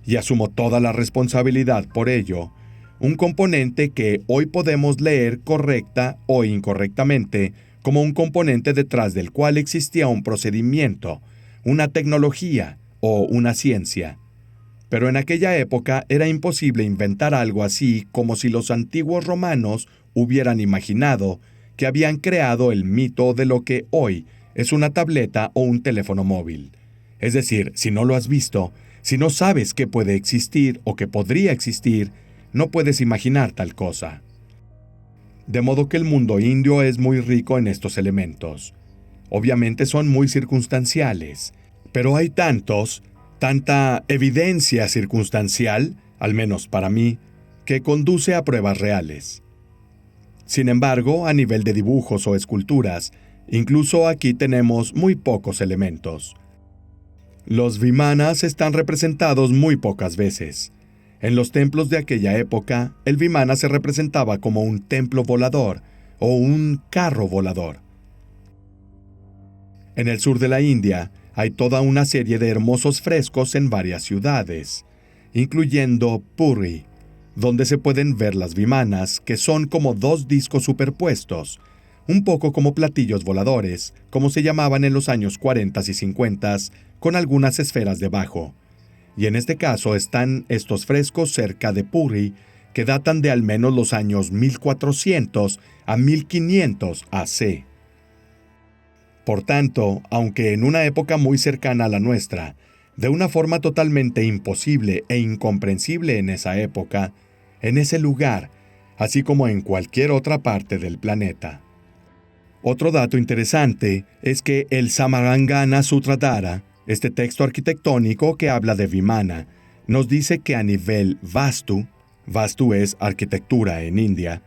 y asumo toda la responsabilidad por ello, un componente que hoy podemos leer correcta o incorrectamente como un componente detrás del cual existía un procedimiento, una tecnología o una ciencia. Pero en aquella época era imposible inventar algo así como si los antiguos romanos hubieran imaginado que habían creado el mito de lo que hoy es una tableta o un teléfono móvil. Es decir, si no lo has visto, si no sabes que puede existir o que podría existir, no puedes imaginar tal cosa. De modo que el mundo indio es muy rico en estos elementos. Obviamente son muy circunstanciales, pero hay tanta evidencia circunstancial, al menos para mí, que conduce a pruebas reales. Sin embargo, a nivel de dibujos o esculturas, incluso aquí tenemos muy pocos elementos. Los Vimanas están representados muy pocas veces. En los templos de aquella época, el Vimana se representaba como un templo volador o un carro volador. En el sur de la India, hay toda una serie de hermosos frescos en varias ciudades, incluyendo Puri, donde se pueden ver las Vimanas, que son como dos discos superpuestos, un poco como platillos voladores, como se llamaban en los años 40 y 50, con algunas esferas debajo. Y en este caso están estos frescos cerca de Puri, que datan de al menos los años 1400 a 1500 AC. Por tanto, aunque en una época muy cercana a la nuestra, de una forma totalmente imposible e incomprensible en esa época, en ese lugar, así como en cualquier otra parte del planeta. Otro dato interesante es que el Samarangana Sutradhara, este texto arquitectónico que habla de Vimana, nos dice que a nivel Vastu es arquitectura en India,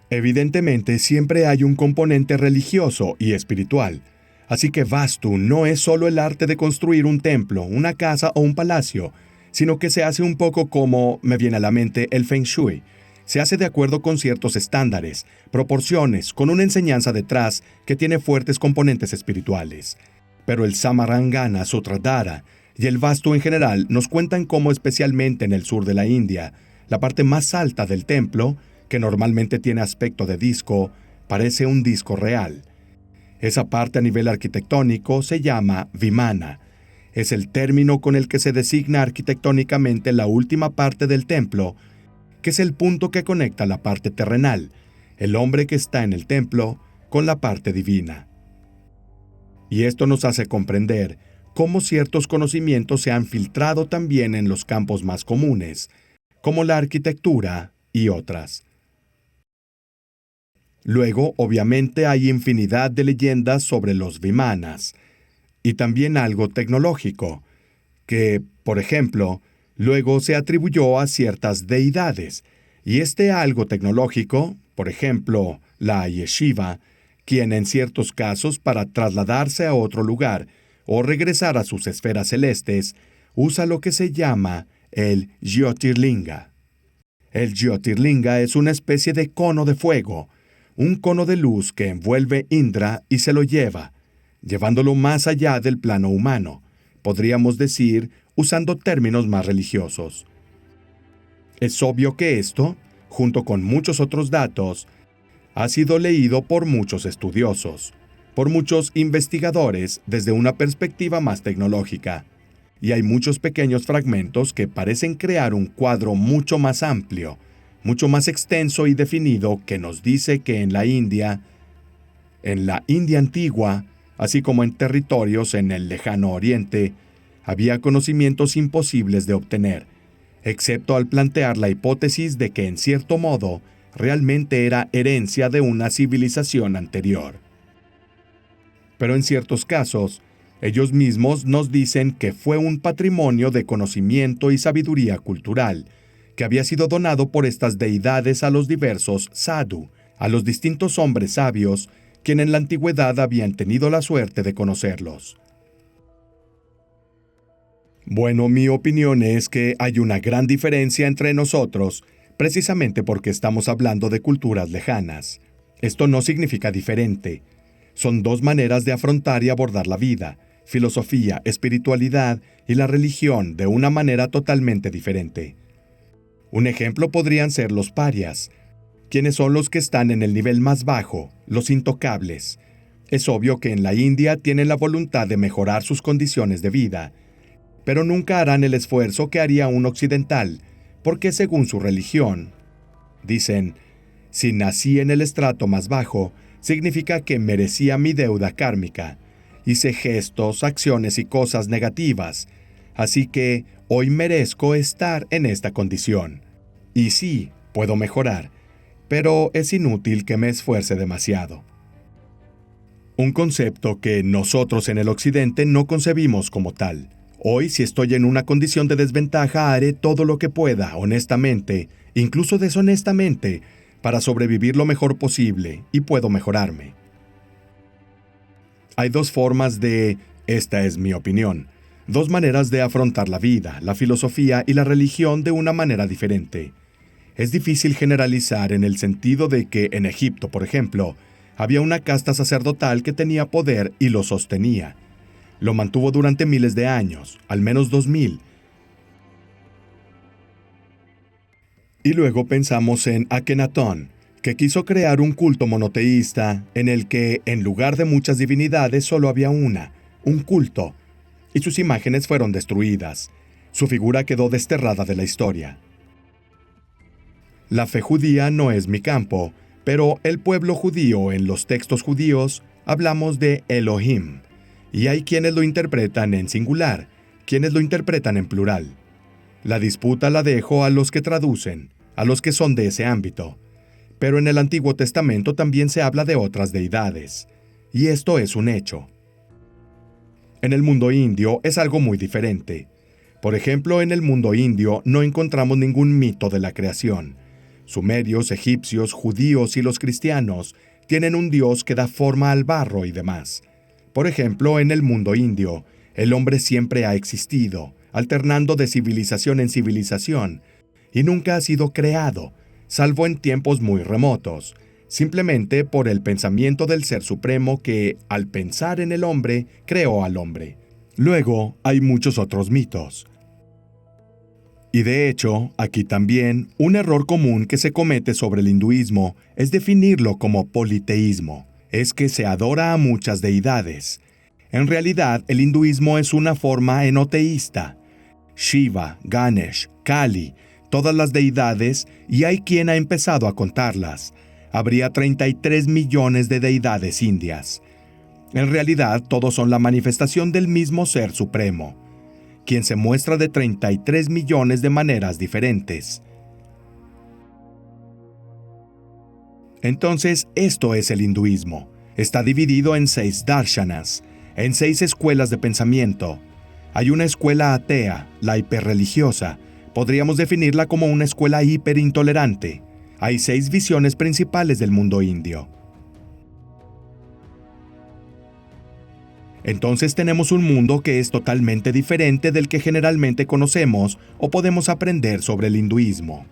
evidentemente siempre hay un componente religioso y espiritual. Así que Vastu no es solo el arte de construir un templo, una casa o un palacio, sino que se hace un poco como, me viene a la mente, el Feng Shui. Se hace de acuerdo con ciertos estándares, proporciones, con una enseñanza detrás que tiene fuertes componentes espirituales. Pero el Samarangana Sutradhara y el Vastu en general nos cuentan cómo, especialmente en el sur de la India, la parte más alta del templo, que normalmente tiene aspecto de disco, parece un disco real. Esa parte a nivel arquitectónico se llama Vimana. es el término con el que se designa arquitectónicamente la última parte del templo, que es el punto que conecta la parte terrenal, el hombre que está en el templo, con la parte divina. Y esto nos hace comprender cómo ciertos conocimientos se han filtrado también en los campos más comunes, como la arquitectura y otras. Luego, obviamente, hay infinidad de leyendas sobre los vimanas, y también algo tecnológico, que, por ejemplo, luego se atribuyó a ciertas deidades, y este algo tecnológico, por ejemplo, la yeshiva, quien en ciertos casos para trasladarse a otro lugar o regresar a sus esferas celestes, usa lo que se llama el Jyotirlinga. El Jyotirlinga es una especie de cono de fuego, un cono de luz que envuelve Indra y se lo lleva, llevándolo más allá del plano humano, podríamos decir, usando términos más religiosos. Es obvio que esto, junto con muchos otros datos, ha sido leído por muchos estudiosos, por muchos investigadores desde una perspectiva más tecnológica, y hay muchos pequeños fragmentos que parecen crear un cuadro mucho más amplio, mucho más extenso y definido que nos dice que en la India antigua, así como en territorios en el lejano oriente, había conocimientos imposibles de obtener, excepto al plantear la hipótesis de que en cierto modo realmente era herencia de una civilización anterior. Pero en ciertos casos, ellos mismos nos dicen que fue un patrimonio de conocimiento y sabiduría cultural, que había sido donado por estas deidades a los diversos sadhu, a los distintos hombres sabios, quienes en la antigüedad habían tenido la suerte de conocerlos. Bueno, mi opinión es que hay una gran diferencia entre nosotros, precisamente porque estamos hablando de culturas lejanas. Esto no significa diferente. Son dos maneras de afrontar y abordar la vida, filosofía, espiritualidad y la religión de una manera totalmente diferente. Un ejemplo podrían ser los parias, quienes son los que están en el nivel más bajo, los intocables. Es obvio que en la India tienen la voluntad de mejorar sus condiciones de vida, pero nunca harán el esfuerzo que haría un occidental, porque según su religión, dicen, si nací en el estrato más bajo, significa que merecía mi deuda kármica, hice gestos, acciones y cosas negativas, así que hoy merezco estar en esta condición. Y sí, puedo mejorar, pero es inútil que me esfuerce demasiado. Un concepto que nosotros en el occidente no concebimos como tal. Hoy, si estoy en una condición de desventaja, haré todo lo que pueda, honestamente, incluso deshonestamente, para sobrevivir lo mejor posible, y puedo mejorarme. Hay dos formas esta es mi opinión, dos maneras de afrontar la vida, la filosofía y la religión de una manera diferente. Es difícil generalizar en el sentido de que en Egipto, por ejemplo, había una casta sacerdotal que tenía poder y lo sostenía. Lo mantuvo durante miles de años, al menos 2000. Y luego pensamos en Akenatón, que quiso crear un culto monoteísta en el que, en lugar de muchas divinidades, solo había una, un culto, y sus imágenes fueron destruidas. Su figura quedó desterrada de la historia. La fe judía no es mi campo, pero el pueblo judío en los textos judíos hablamos de Elohim, y hay quienes lo interpretan en singular, quienes lo interpretan en plural. La disputa la dejo a los que traducen, a los que son de ese ámbito. Pero en el Antiguo Testamento también se habla de otras deidades, y esto es un hecho. En el mundo indio es algo muy diferente. Por ejemplo, en el mundo indio no encontramos ningún mito de la creación. Sumerios, egipcios, judíos y los cristianos tienen un dios que da forma al barro y demás. Por ejemplo, en el mundo indio, el hombre siempre ha existido, alternando de civilización en civilización, y nunca ha sido creado, salvo en tiempos muy remotos, simplemente por el pensamiento del Ser Supremo que, al pensar en el hombre, creó al hombre. Luego, hay muchos otros mitos. Y de hecho, aquí también, un error común que se comete sobre el hinduismo es definirlo como politeísmo. Es que se adora a muchas deidades. En realidad, el hinduismo es una forma enoteísta. Shiva, Ganesh, Kali, todas las deidades, y hay quien ha empezado a contarlas. Habría 33 millones de deidades indias. En realidad, todos son la manifestación del mismo Ser Supremo, quien se muestra de 33 millones de maneras diferentes. Entonces, esto es el hinduismo. Está dividido en 6 darshanas, en 6 escuelas de pensamiento. Hay una escuela atea, la hiperreligiosa. Podríamos definirla como una escuela hiperintolerante. Hay 6 visiones principales del mundo indio. Entonces tenemos un mundo que es totalmente diferente del que generalmente conocemos o podemos aprender sobre el hinduismo.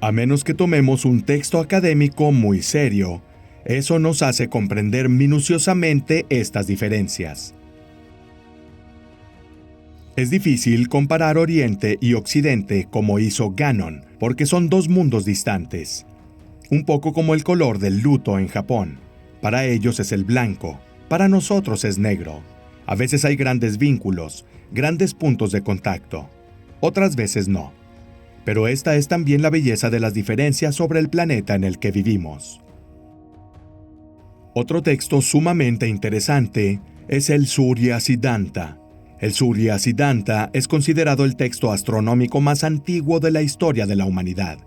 A menos que tomemos un texto académico muy serio, eso nos hace comprender minuciosamente estas diferencias. Es difícil comparar Oriente y Occidente como hizo Gannon, porque son 2 mundos distantes. Un poco como el color del luto en Japón. Para ellos es el blanco, para nosotros es negro. A veces hay grandes vínculos, grandes puntos de contacto. Otras veces no. Pero esta es también la belleza de las diferencias sobre el planeta en el que vivimos. Otro texto sumamente interesante es el Surya Siddhanta. El Surya Siddhanta es considerado el texto astronómico más antiguo de la historia de la humanidad.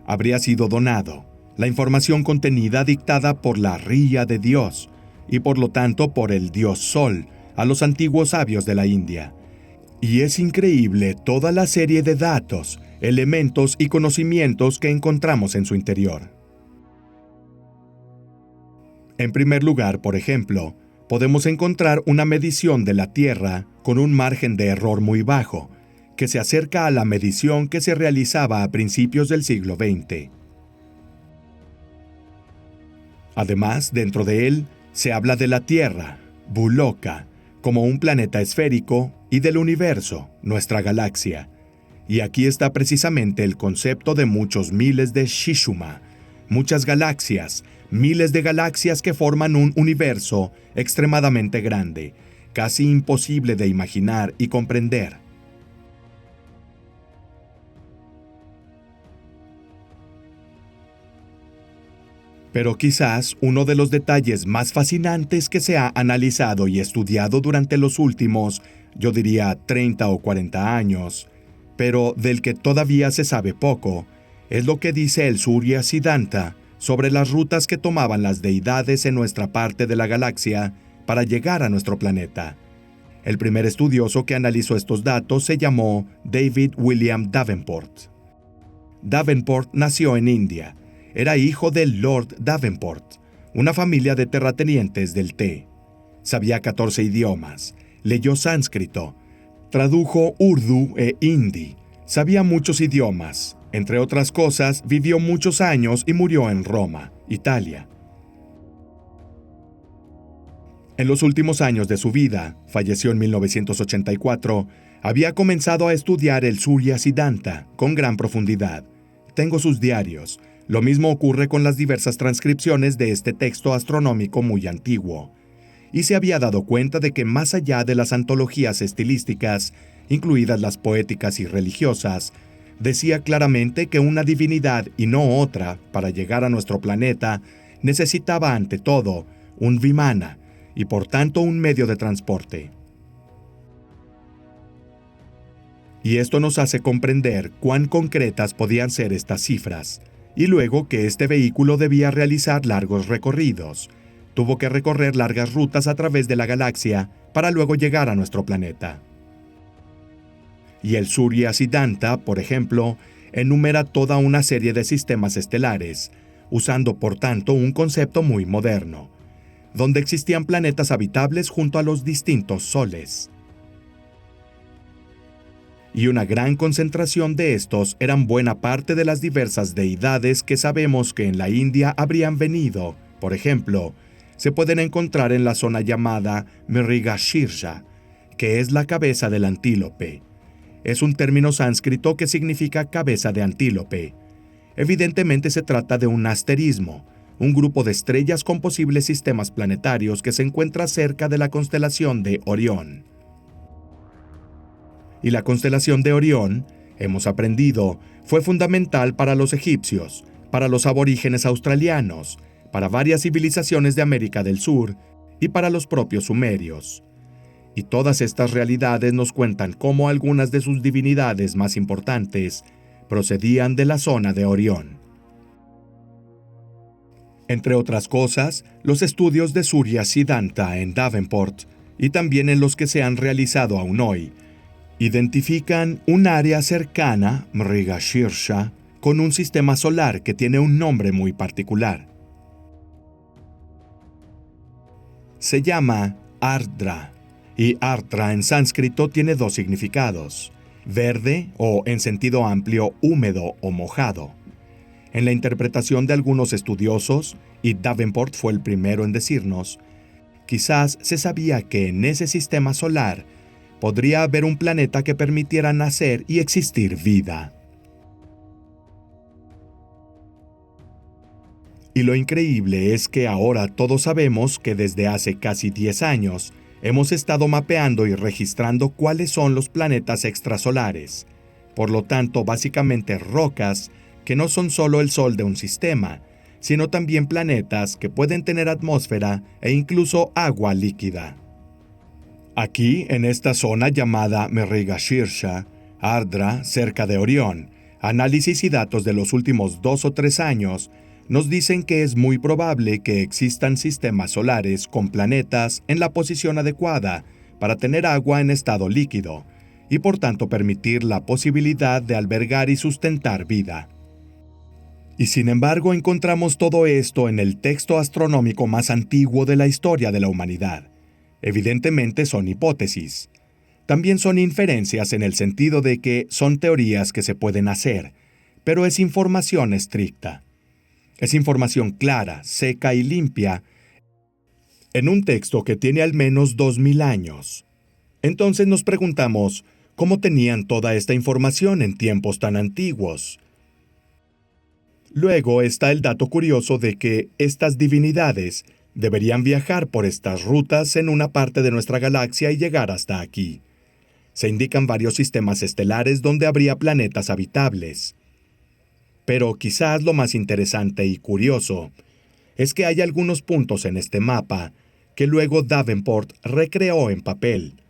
Habría sido donado, la información contenida dictada por la Riya de Dios, y por lo tanto por el Dios Sol, a los antiguos sabios de la India. Y es increíble toda la serie de datos, elementos y conocimientos que encontramos en su interior. En primer lugar, por ejemplo, podemos encontrar una medición de la Tierra con un margen de error muy bajo, que se acerca a la medición que se realizaba a principios del siglo XX. Además, dentro de él, se habla de la Tierra, Buloka, como un planeta esférico, y del universo, nuestra galaxia. Y aquí está precisamente el concepto de muchos miles de Shishuma, muchas galaxias, miles de galaxias que forman un universo extremadamente grande, casi imposible de imaginar y comprender. Pero quizás uno de los detalles más fascinantes que se ha analizado y estudiado durante los últimos, yo diría 30 o 40 años, pero del que todavía se sabe poco, es lo que dice el Surya Siddhanta sobre las rutas que tomaban las deidades en nuestra parte de la galaxia para llegar a nuestro planeta. El primer estudioso que analizó estos datos se llamó David William Davenport. Davenport nació en India. Era hijo del Lord Davenport, una familia de terratenientes del té. Sabía 14 idiomas, leyó sánscrito, tradujo urdu e hindi, sabía muchos idiomas. Entre otras cosas, vivió muchos años y murió en Roma, Italia. En los últimos años de su vida, falleció en 1984, había comenzado a estudiar el Surya Siddhanta con gran profundidad. Tengo sus diarios. Lo mismo ocurre con las diversas transcripciones de este texto astronómico muy antiguo. Y se había dado cuenta de que más allá de las antologías estilísticas, incluidas las poéticas y religiosas, decía claramente que una divinidad y no otra, para llegar a nuestro planeta, necesitaba ante todo un vimana y por tanto un medio de transporte. Y esto nos hace comprender cuán concretas podían ser estas cifras, y luego que este vehículo debía realizar largos recorridos. Tuvo que recorrer largas rutas a través de la galaxia para luego llegar a nuestro planeta. Y el Surya Siddhanta, por ejemplo, enumera toda una serie de sistemas estelares, usando por tanto un concepto muy moderno, donde existían planetas habitables junto a los distintos soles. Y una gran concentración de estos eran buena parte de las diversas deidades que sabemos que en la India habrían venido. Por ejemplo, se pueden encontrar en la zona llamada Mrigashirsha, que es la cabeza del antílope. Es un término sánscrito que significa cabeza de antílope. Evidentemente se trata de un asterismo, un grupo de estrellas con posibles sistemas planetarios que se encuentra cerca de la constelación de Orión. Y la constelación de Orión, hemos aprendido, fue fundamental para los egipcios, para los aborígenes australianos, para varias civilizaciones de América del Sur y para los propios sumerios. Y todas estas realidades nos cuentan cómo algunas de sus divinidades más importantes procedían de la zona de Orión. Entre otras cosas, los estudios de Surya Siddhanta en Davenport y también en los que se han realizado aún hoy, identifican un área cercana, Mrigashirsha, con un sistema solar que tiene un nombre muy particular. Se llama Ardra, y Ardra en sánscrito tiene dos significados: verde o, en sentido amplio, húmedo o mojado. En la interpretación de algunos estudiosos, y Davenport fue el primero en decirnos, quizás se sabía que en ese sistema solar podría haber un planeta que permitiera nacer y existir vida. Y lo increíble es que ahora todos sabemos que desde hace casi 10 años hemos estado mapeando y registrando cuáles son los planetas extrasolares. Por lo tanto, básicamente rocas que no son solo el Sol de un sistema, sino también planetas que pueden tener atmósfera e incluso agua líquida. Aquí, en esta zona llamada Mrigashirsha, Ardra, cerca de Orión, análisis y datos de los últimos 2 o 3 años nos dicen que es muy probable que existan sistemas solares con planetas en la posición adecuada para tener agua en estado líquido y por tanto permitir la posibilidad de albergar y sustentar vida. Y sin embargo encontramos todo esto en el texto astronómico más antiguo de la historia de la humanidad. Evidentemente son hipótesis. También son inferencias en el sentido de que son teorías que se pueden hacer, pero es información estricta. Es información clara, seca y limpia, en un texto que tiene al menos 2000 años. Entonces nos preguntamos, ¿cómo tenían toda esta información en tiempos tan antiguos? Luego está el dato curioso de que estas divinidades deberían viajar por estas rutas en una parte de nuestra galaxia y llegar hasta aquí. Se indican varios sistemas estelares donde habría planetas habitables. Pero quizás lo más interesante y curioso es que hay algunos puntos en este mapa que luego Davenport recreó en papel,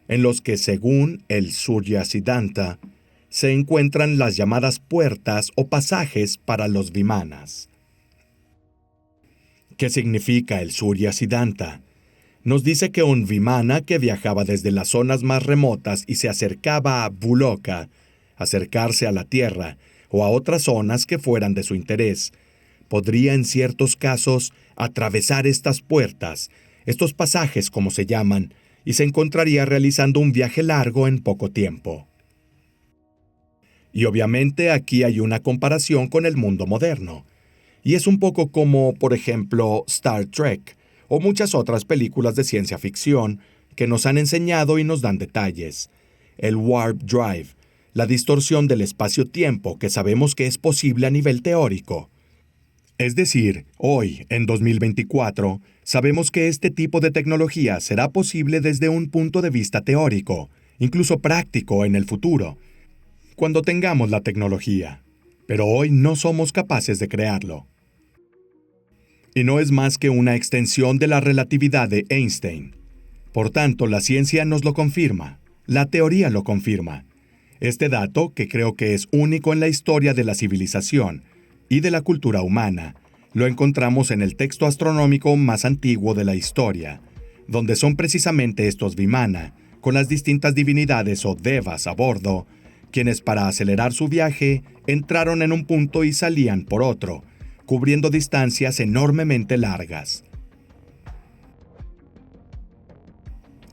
en los que, según el Surya Siddhanta, se encuentran las llamadas puertas o pasajes para los vimanas. ¿Qué significa el Surya Siddhanta? Nos dice que un vimana que viajaba desde las zonas más remotas y se acercaba a Bhuloka, acercarse a la Tierra o a otras zonas que fueran de su interés, podría en ciertos casos atravesar estas puertas, estos pasajes como se llaman, y se encontraría realizando un viaje largo en poco tiempo. Y obviamente aquí hay una comparación con el mundo moderno. Y es un poco como, por ejemplo, Star Trek o muchas otras películas de ciencia ficción que nos han enseñado y nos dan detalles. El Warp Drive, la distorsión del espacio-tiempo que sabemos que es posible a nivel teórico. Es decir, hoy, en 2024, sabemos que este tipo de tecnología será posible desde un punto de vista teórico, incluso práctico en el futuro, cuando tengamos la tecnología. Pero hoy no somos capaces de crearlo. Y no es más que una extensión de la relatividad de Einstein. Por tanto, la ciencia nos lo confirma, la teoría lo confirma. Este dato, que creo que es único en la historia de la civilización y de la cultura humana, lo encontramos en el texto astronómico más antiguo de la historia, donde son precisamente estos vimana, con las distintas divinidades o devas a bordo, quienes para acelerar su viaje entraron en un punto y salían por otro, cubriendo distancias enormemente largas.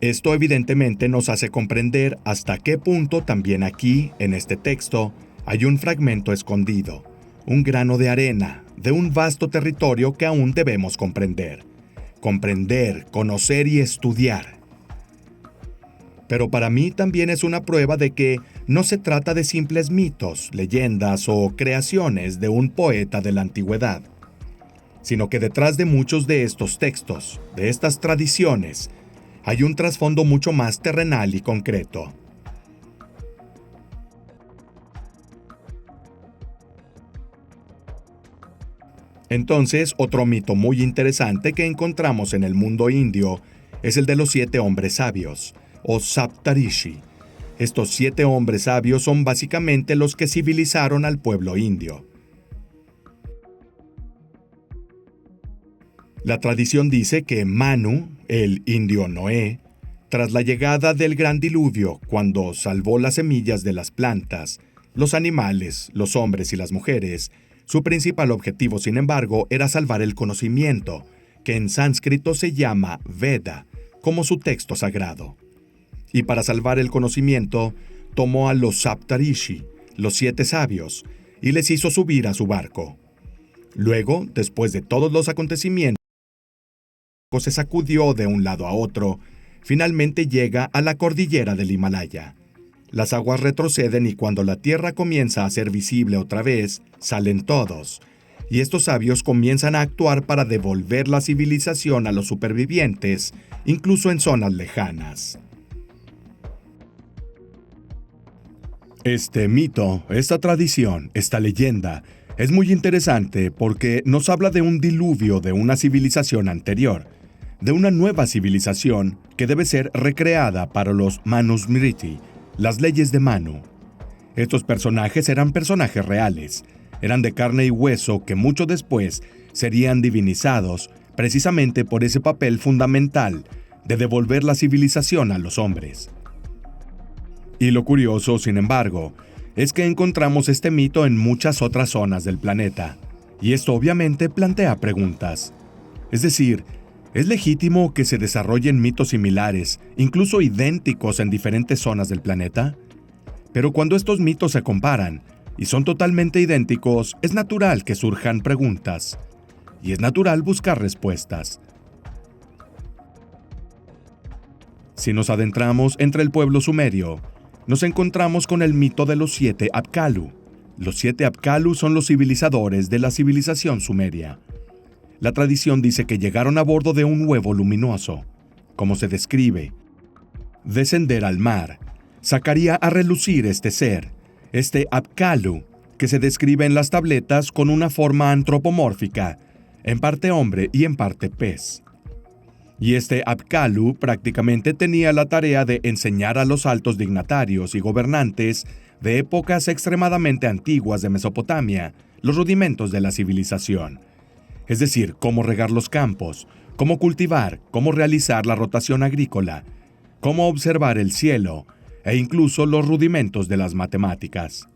Esto evidentemente nos hace comprender hasta qué punto también aquí, en este texto, hay un fragmento escondido, un grano de arena, de un vasto territorio que aún debemos comprender. Comprender, conocer y estudiar. Pero para mí también es una prueba de que no se trata de simples mitos, leyendas o creaciones de un poeta de la antigüedad, sino que detrás de muchos de estos textos, de estas tradiciones, hay un trasfondo mucho más terrenal y concreto. Entonces, otro mito muy interesante que encontramos en el mundo indio es el de los 7 hombres sabios, o Saptarishi. Estos 7 hombres sabios son básicamente los que civilizaron al pueblo indio. La tradición dice que Manu, el indio Noé, tras la llegada del gran diluvio, cuando salvó las semillas de las plantas, los animales, los hombres y las mujeres, su principal objetivo, sin embargo, era salvar el conocimiento, que en sánscrito se llama Veda, como su texto sagrado. Y para salvar el conocimiento, tomó a los Saptarishi, los 7 sabios, y les hizo subir a su barco. Luego, después de todos los acontecimientos, se sacudió de un lado a otro, finalmente llega a la cordillera del Himalaya. Las aguas retroceden y cuando la tierra comienza a ser visible otra vez, salen todos, y estos sabios comienzan a actuar para devolver la civilización a los supervivientes, incluso en zonas lejanas. Este mito, esta tradición, esta leyenda, es muy interesante porque nos habla de un diluvio de una civilización anterior, de una nueva civilización que debe ser recreada para los Manusmriti, las leyes de Manu. Estos personajes eran personajes reales, eran de carne y hueso que mucho después serían divinizados precisamente por ese papel fundamental de devolver la civilización a los hombres. Y lo curioso, sin embargo, es que encontramos este mito en muchas otras zonas del planeta, y esto obviamente plantea preguntas. Es decir, ¿es legítimo que se desarrollen mitos similares, incluso idénticos en diferentes zonas del planeta? Pero cuando estos mitos se comparan y son totalmente idénticos, es natural que surjan preguntas, y es natural buscar respuestas. Si nos adentramos entre el pueblo sumerio, nos encontramos con el mito de los 7 Apkallu. Los 7 Apkallu son los civilizadores de la civilización sumeria. La tradición dice que llegaron a bordo de un huevo luminoso. Como se describe, descender al mar sacaría a relucir este ser, este Apkallu, que se describe en las tabletas con una forma antropomórfica, en parte hombre y en parte pez. Y este Apkallu prácticamente tenía la tarea de enseñar a los altos dignatarios y gobernantes de épocas extremadamente antiguas de Mesopotamia los rudimentos de la civilización. Es decir, cómo regar los campos, cómo cultivar, cómo realizar la rotación agrícola, cómo observar el cielo e incluso los rudimentos de las matemáticas.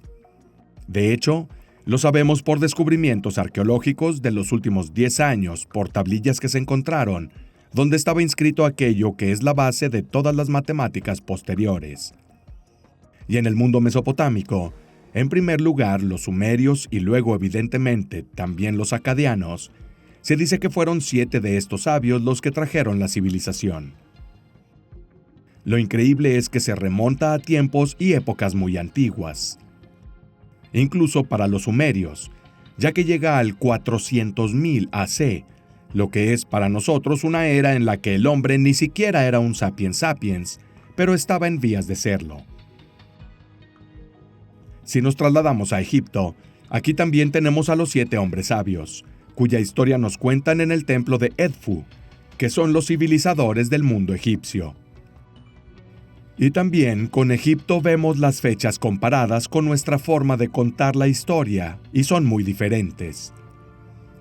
De hecho, lo sabemos por descubrimientos arqueológicos de los últimos 10 años por tablillas que se encontraron, donde estaba inscrito aquello que es la base de todas las matemáticas posteriores. Y en el mundo mesopotámico, en primer lugar los sumerios y luego evidentemente también los acadianos, se dice que fueron 7 de estos sabios los que trajeron la civilización. Lo increíble es que se remonta a tiempos y épocas muy antiguas. Incluso para los sumerios, ya que llega al 400.000 AC, lo que es para nosotros una era en la que el hombre ni siquiera era un sapiens sapiens, pero estaba en vías de serlo. Si nos trasladamos a Egipto, aquí también tenemos a los 7 hombres sabios, cuya historia nos cuentan en el templo de Edfu, que son los civilizadores del mundo egipcio. Y también con Egipto vemos las fechas comparadas con nuestra forma de contar la historia, y son muy diferentes.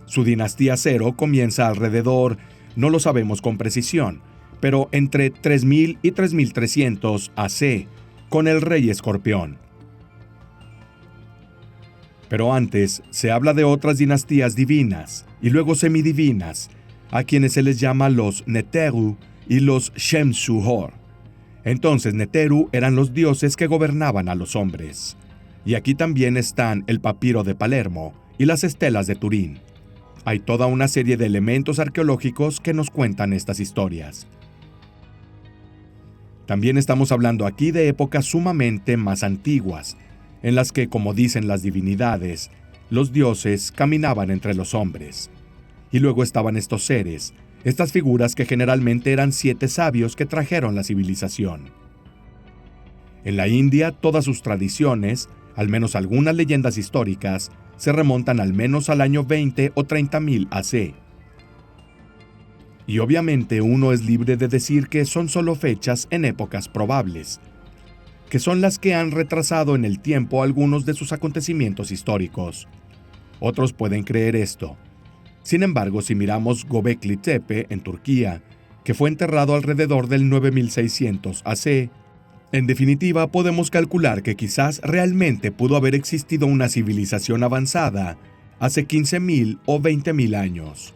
Su dinastía Cero comienza alrededor, no lo sabemos con precisión, pero entre 3000 y 3300 AC, con el rey Escorpión. Pero antes se habla de otras dinastías divinas y luego semidivinas, a quienes se les llama los Neteru y los Shemsu-Hor. Entonces Neteru eran los dioses que gobernaban a los hombres. Y aquí también están el papiro de Palermo y las estelas de Turín. Hay toda una serie de elementos arqueológicos que nos cuentan estas historias. También estamos hablando aquí de épocas sumamente más antiguas, en las que, como dicen las divinidades, los dioses caminaban entre los hombres. Y luego estaban estos seres, estas figuras que generalmente eran 7 sabios que trajeron la civilización. En la India, todas sus tradiciones, al menos algunas leyendas históricas, se remontan al menos al año 20 o 30.000 AC. Y obviamente uno es libre de decir que son solo fechas en épocas probables, que son las que han retrasado en el tiempo algunos de sus acontecimientos históricos. Otros pueden creer esto. Sin embargo, si miramos Göbekli Tepe en Turquía, que fue enterrado alrededor del 9600 AC, en definitiva podemos calcular que quizás realmente pudo haber existido una civilización avanzada hace 15.000 o 20.000 años.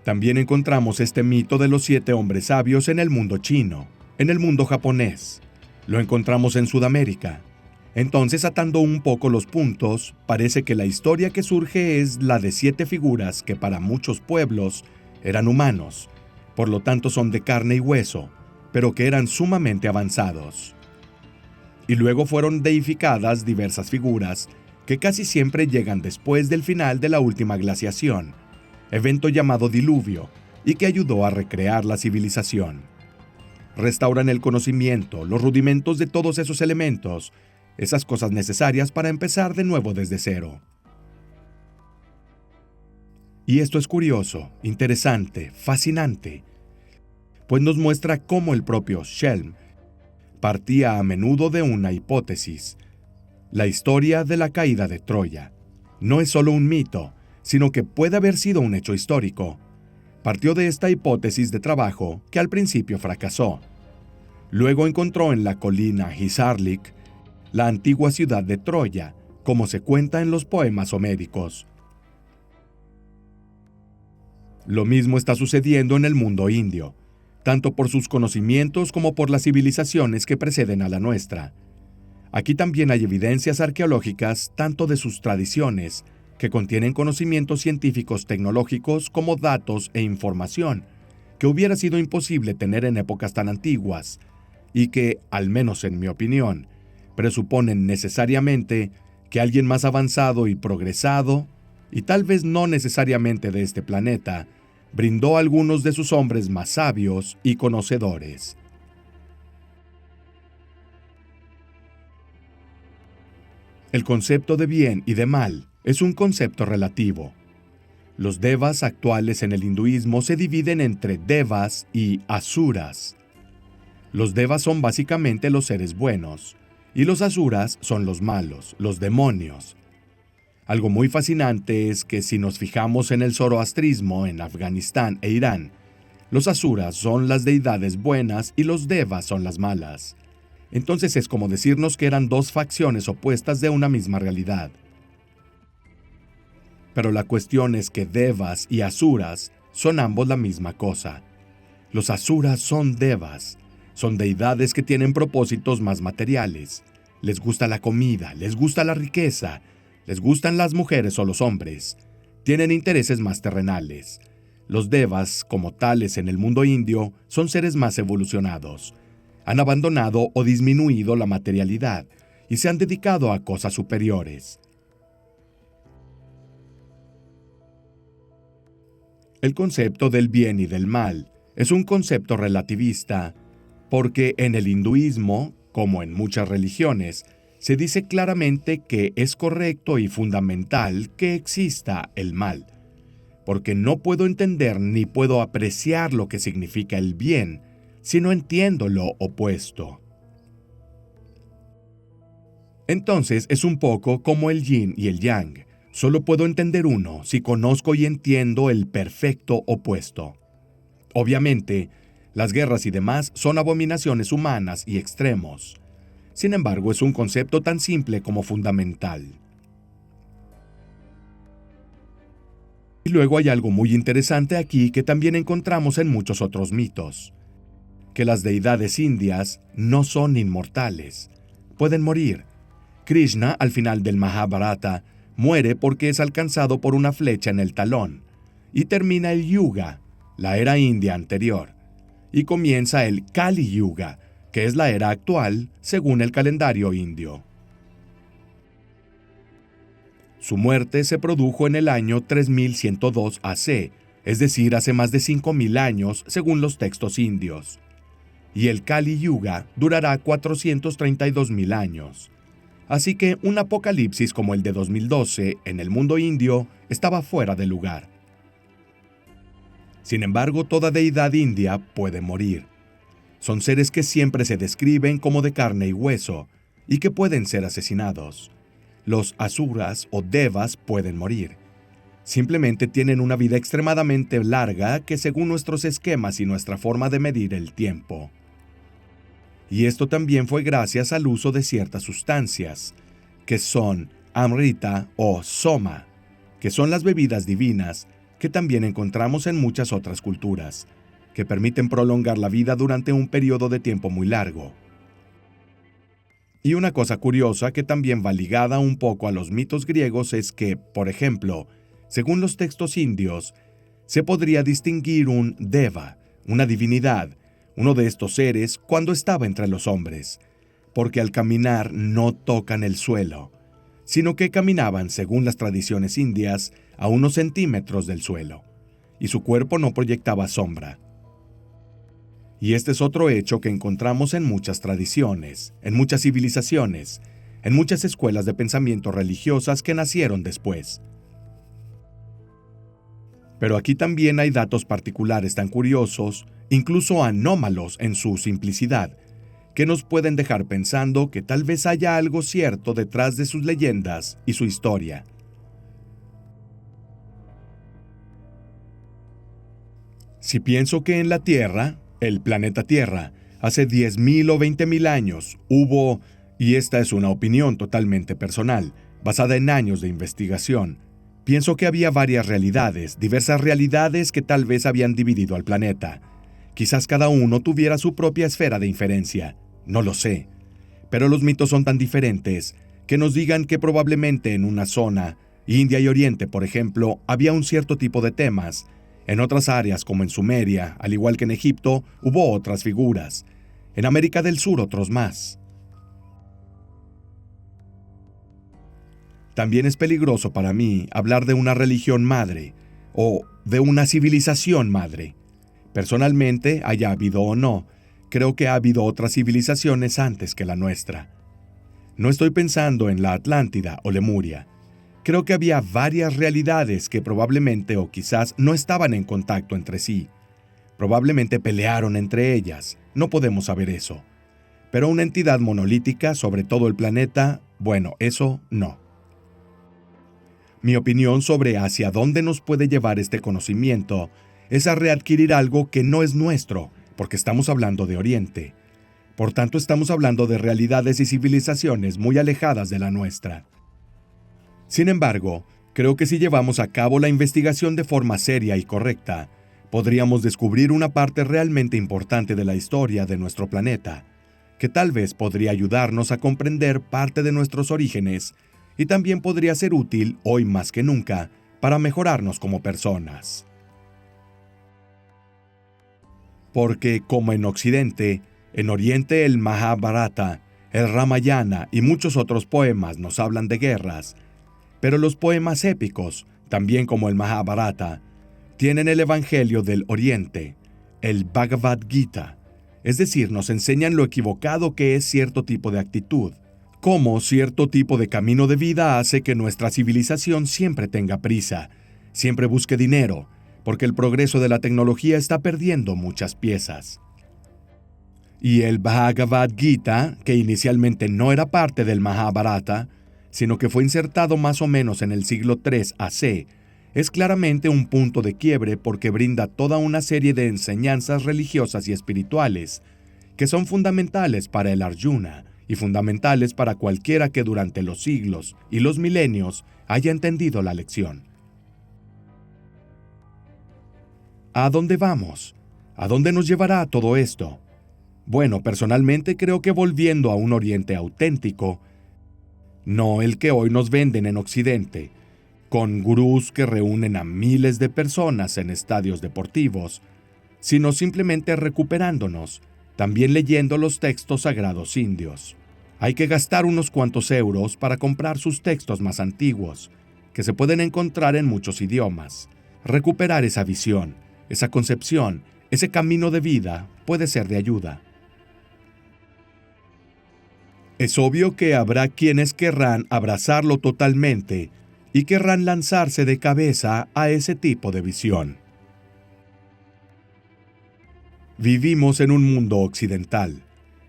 También encontramos este mito de los 7 hombres sabios en el mundo chino, en el mundo japonés. Lo encontramos en Sudamérica. Entonces, atando un poco los puntos, parece que la historia que surge es la de 7 figuras que para muchos pueblos eran humanos, por lo tanto son de carne y hueso, pero que eran sumamente avanzados. Y luego fueron deificadas diversas figuras que casi siempre llegan después del final de la última glaciación, evento llamado diluvio, y que ayudó a recrear la civilización. Restauran el conocimiento, los rudimentos de todos esos elementos, esas cosas necesarias para empezar de nuevo desde cero. Y esto es curioso, interesante, fascinante, pues nos muestra cómo el propio Schelm partía a menudo de una hipótesis. La historia de la caída de Troya no es solo un mito, sino que puede haber sido un hecho histórico. Partió de esta hipótesis de trabajo que al principio fracasó. Luego encontró en la colina Hisarlik la antigua ciudad de Troya, como se cuenta en los poemas homéricos. Lo mismo está sucediendo en el mundo indio, tanto por sus conocimientos como por las civilizaciones que preceden a la nuestra. Aquí también hay evidencias arqueológicas tanto de sus tradiciones, que contienen conocimientos científicos tecnológicos como datos e información, que hubiera sido imposible tener en épocas tan antiguas, y que, al menos en mi opinión, presuponen necesariamente que alguien más avanzado y progresado, y tal vez no necesariamente de este planeta, brindó a algunos de sus hombres más sabios y conocedores. El concepto de bien y de mal es un concepto relativo. Los devas actuales en el hinduismo se dividen entre devas y asuras. Los devas son básicamente los seres buenos, y los asuras son los malos, los demonios. Algo muy fascinante es que si nos fijamos en el zoroastrismo en Afganistán e Irán, los asuras son las deidades buenas y los devas son las malas. Entonces es como decirnos que eran 2 facciones opuestas de una misma realidad. Pero la cuestión es que devas y asuras son ambos la misma cosa. Los asuras son devas, son deidades que tienen propósitos más materiales. Les gusta la comida, les gusta la riqueza, les gustan las mujeres o los hombres. Tienen intereses más terrenales. Los devas, como tales en el mundo indio, son seres más evolucionados. Han abandonado o disminuido la materialidad y se han dedicado a cosas superiores. El concepto del bien y del mal es un concepto relativista, porque en el hinduismo, como en muchas religiones, se dice claramente que es correcto y fundamental que exista el mal, porque no puedo entender ni puedo apreciar lo que significa el bien si no entiendo lo opuesto. Entonces es un poco como el yin y el yang. Solo puedo entender uno si conozco y entiendo el perfecto opuesto. Obviamente, las guerras y demás son abominaciones humanas y extremos. Sin embargo, es un concepto tan simple como fundamental. Y luego hay algo muy interesante aquí que también encontramos en muchos otros mitos. Que las deidades indias no son inmortales. Pueden morir. Krishna, al final del Mahabharata, muere porque es alcanzado por una flecha en el talón, y termina el Yuga, la era india anterior, y comienza el Kali Yuga, que es la era actual según el calendario indio. Su muerte se produjo en el año 3102 AC, es decir, hace más de 5000 años según los textos indios. Y el Kali Yuga durará 432.000 años. Así que un apocalipsis como el de 2012 en el mundo indio estaba fuera de lugar. Sin embargo, toda deidad india puede morir. Son seres que siempre se describen como de carne y hueso, y que pueden ser asesinados. Los asuras o devas pueden morir. Simplemente tienen una vida extremadamente larga que según nuestros esquemas y nuestra forma de medir el tiempo. Y esto también fue gracias al uso de ciertas sustancias, que son amrita o soma, que son las bebidas divinas que también encontramos en muchas otras culturas, que permiten prolongar la vida durante un periodo de tiempo muy largo. Y una cosa curiosa que también va ligada un poco a los mitos griegos es que, por ejemplo, según los textos indios, se podría distinguir un deva, una divinidad, uno de estos seres, cuando estaba entre los hombres, porque al caminar no tocan el suelo, sino que caminaban, según las tradiciones indias, a unos centímetros del suelo, y su cuerpo no proyectaba sombra. Y este es otro hecho que encontramos en muchas tradiciones, en muchas civilizaciones, en muchas escuelas de pensamiento religiosas que nacieron después. Pero aquí también hay datos particulares tan curiosos, incluso anómalos en su simplicidad, que nos pueden dejar pensando que tal vez haya algo cierto detrás de sus leyendas y su historia. Si pienso que en la Tierra, el planeta Tierra, hace 10.000 o 20.000 años hubo, y esta es una opinión totalmente personal, basada en años de investigación, pienso que había varias realidades, diversas realidades que tal vez habían dividido al planeta. Quizás cada uno tuviera su propia esfera de inferencia, no lo sé. Pero los mitos son tan diferentes que nos digan que probablemente en una zona, India y Oriente por ejemplo, había un cierto tipo de temas. En otras áreas como en Sumeria, al igual que en Egipto, hubo otras figuras. En América del Sur otros más. También es peligroso para mí hablar de una religión madre o de una civilización madre. Personalmente, haya habido o no, creo que ha habido otras civilizaciones antes que la nuestra. No estoy pensando en la Atlántida o Lemuria. Creo que había varias realidades que probablemente o quizás no estaban en contacto entre sí. Probablemente pelearon entre ellas, no podemos saber eso. Pero una entidad monolítica sobre todo el planeta, bueno, eso no. Mi opinión sobre hacia dónde nos puede llevar este conocimiento es a readquirir algo que no es nuestro, porque estamos hablando de Oriente. Por tanto, estamos hablando de realidades y civilizaciones muy alejadas de la nuestra. Sin embargo, creo que si llevamos a cabo la investigación de forma seria y correcta, podríamos descubrir una parte realmente importante de la historia de nuestro planeta, que tal vez podría ayudarnos a comprender parte de nuestros orígenes y también podría ser útil, hoy más que nunca, para mejorarnos como personas. Porque, como en Occidente, en Oriente el Mahabharata, el Ramayana y muchos otros poemas nos hablan de guerras, pero los poemas épicos, también como el Mahabharata, tienen el Evangelio del Oriente, el Bhagavad Gita, es decir, nos enseñan lo equivocado que es cierto tipo de actitud, cómo cierto tipo de camino de vida hace que nuestra civilización siempre tenga prisa, siempre busque dinero, porque el progreso de la tecnología está perdiendo muchas piezas. Y el Bhagavad Gita, que inicialmente no era parte del Mahabharata, sino que fue insertado más o menos en el siglo III AC, es claramente un punto de quiebre porque brinda toda una serie de enseñanzas religiosas y espirituales que son fundamentales para el Arjuna y fundamentales para cualquiera que durante los siglos y los milenios haya entendido la lección. ¿A dónde vamos? ¿A dónde nos llevará todo esto? Bueno, personalmente creo que volviendo a un Oriente auténtico, no el que hoy nos venden en Occidente, con gurús que reúnen a miles de personas en estadios deportivos, sino simplemente recuperándonos, también leyendo los textos sagrados indios. Hay que gastar unos cuantos euros para comprar sus textos más antiguos, que se pueden encontrar en muchos idiomas. Recuperar esa visión, esa concepción, ese camino de vida puede ser de ayuda. Es obvio que habrá quienes querrán abrazarlo totalmente y querrán lanzarse de cabeza a ese tipo de visión. Vivimos en un mundo occidental.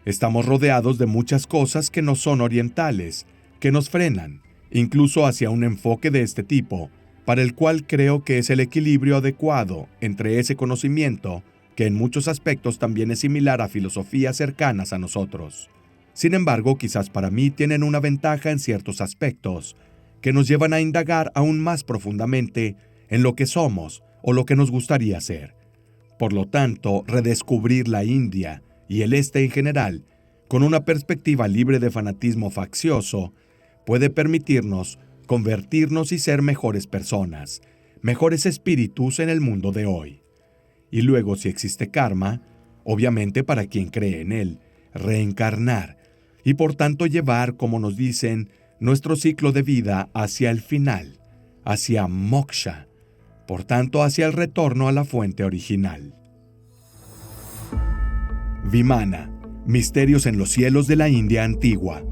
Estamos rodeados de muchas cosas que no son orientales, que nos frenan, incluso hacia un enfoque de este tipo, para el cual creo que es el equilibrio adecuado entre ese conocimiento, que en muchos aspectos también es similar a filosofías cercanas a nosotros. Sin embargo, quizás para mí tienen una ventaja en ciertos aspectos, que nos llevan a indagar aún más profundamente en lo que somos o lo que nos gustaría ser. Por lo tanto, redescubrir la India y el Este en general, con una perspectiva libre de fanatismo faccioso, puede permitirnos convertirnos y ser mejores personas, mejores espíritus en el mundo de hoy. Y luego, si existe karma, obviamente para quien cree en él, reencarnar, y por tanto llevar, como nos dicen, nuestro ciclo de vida hacia el final, hacia moksha, por tanto hacia el retorno a la fuente original. Vimana, misterios en los cielos de la India antigua.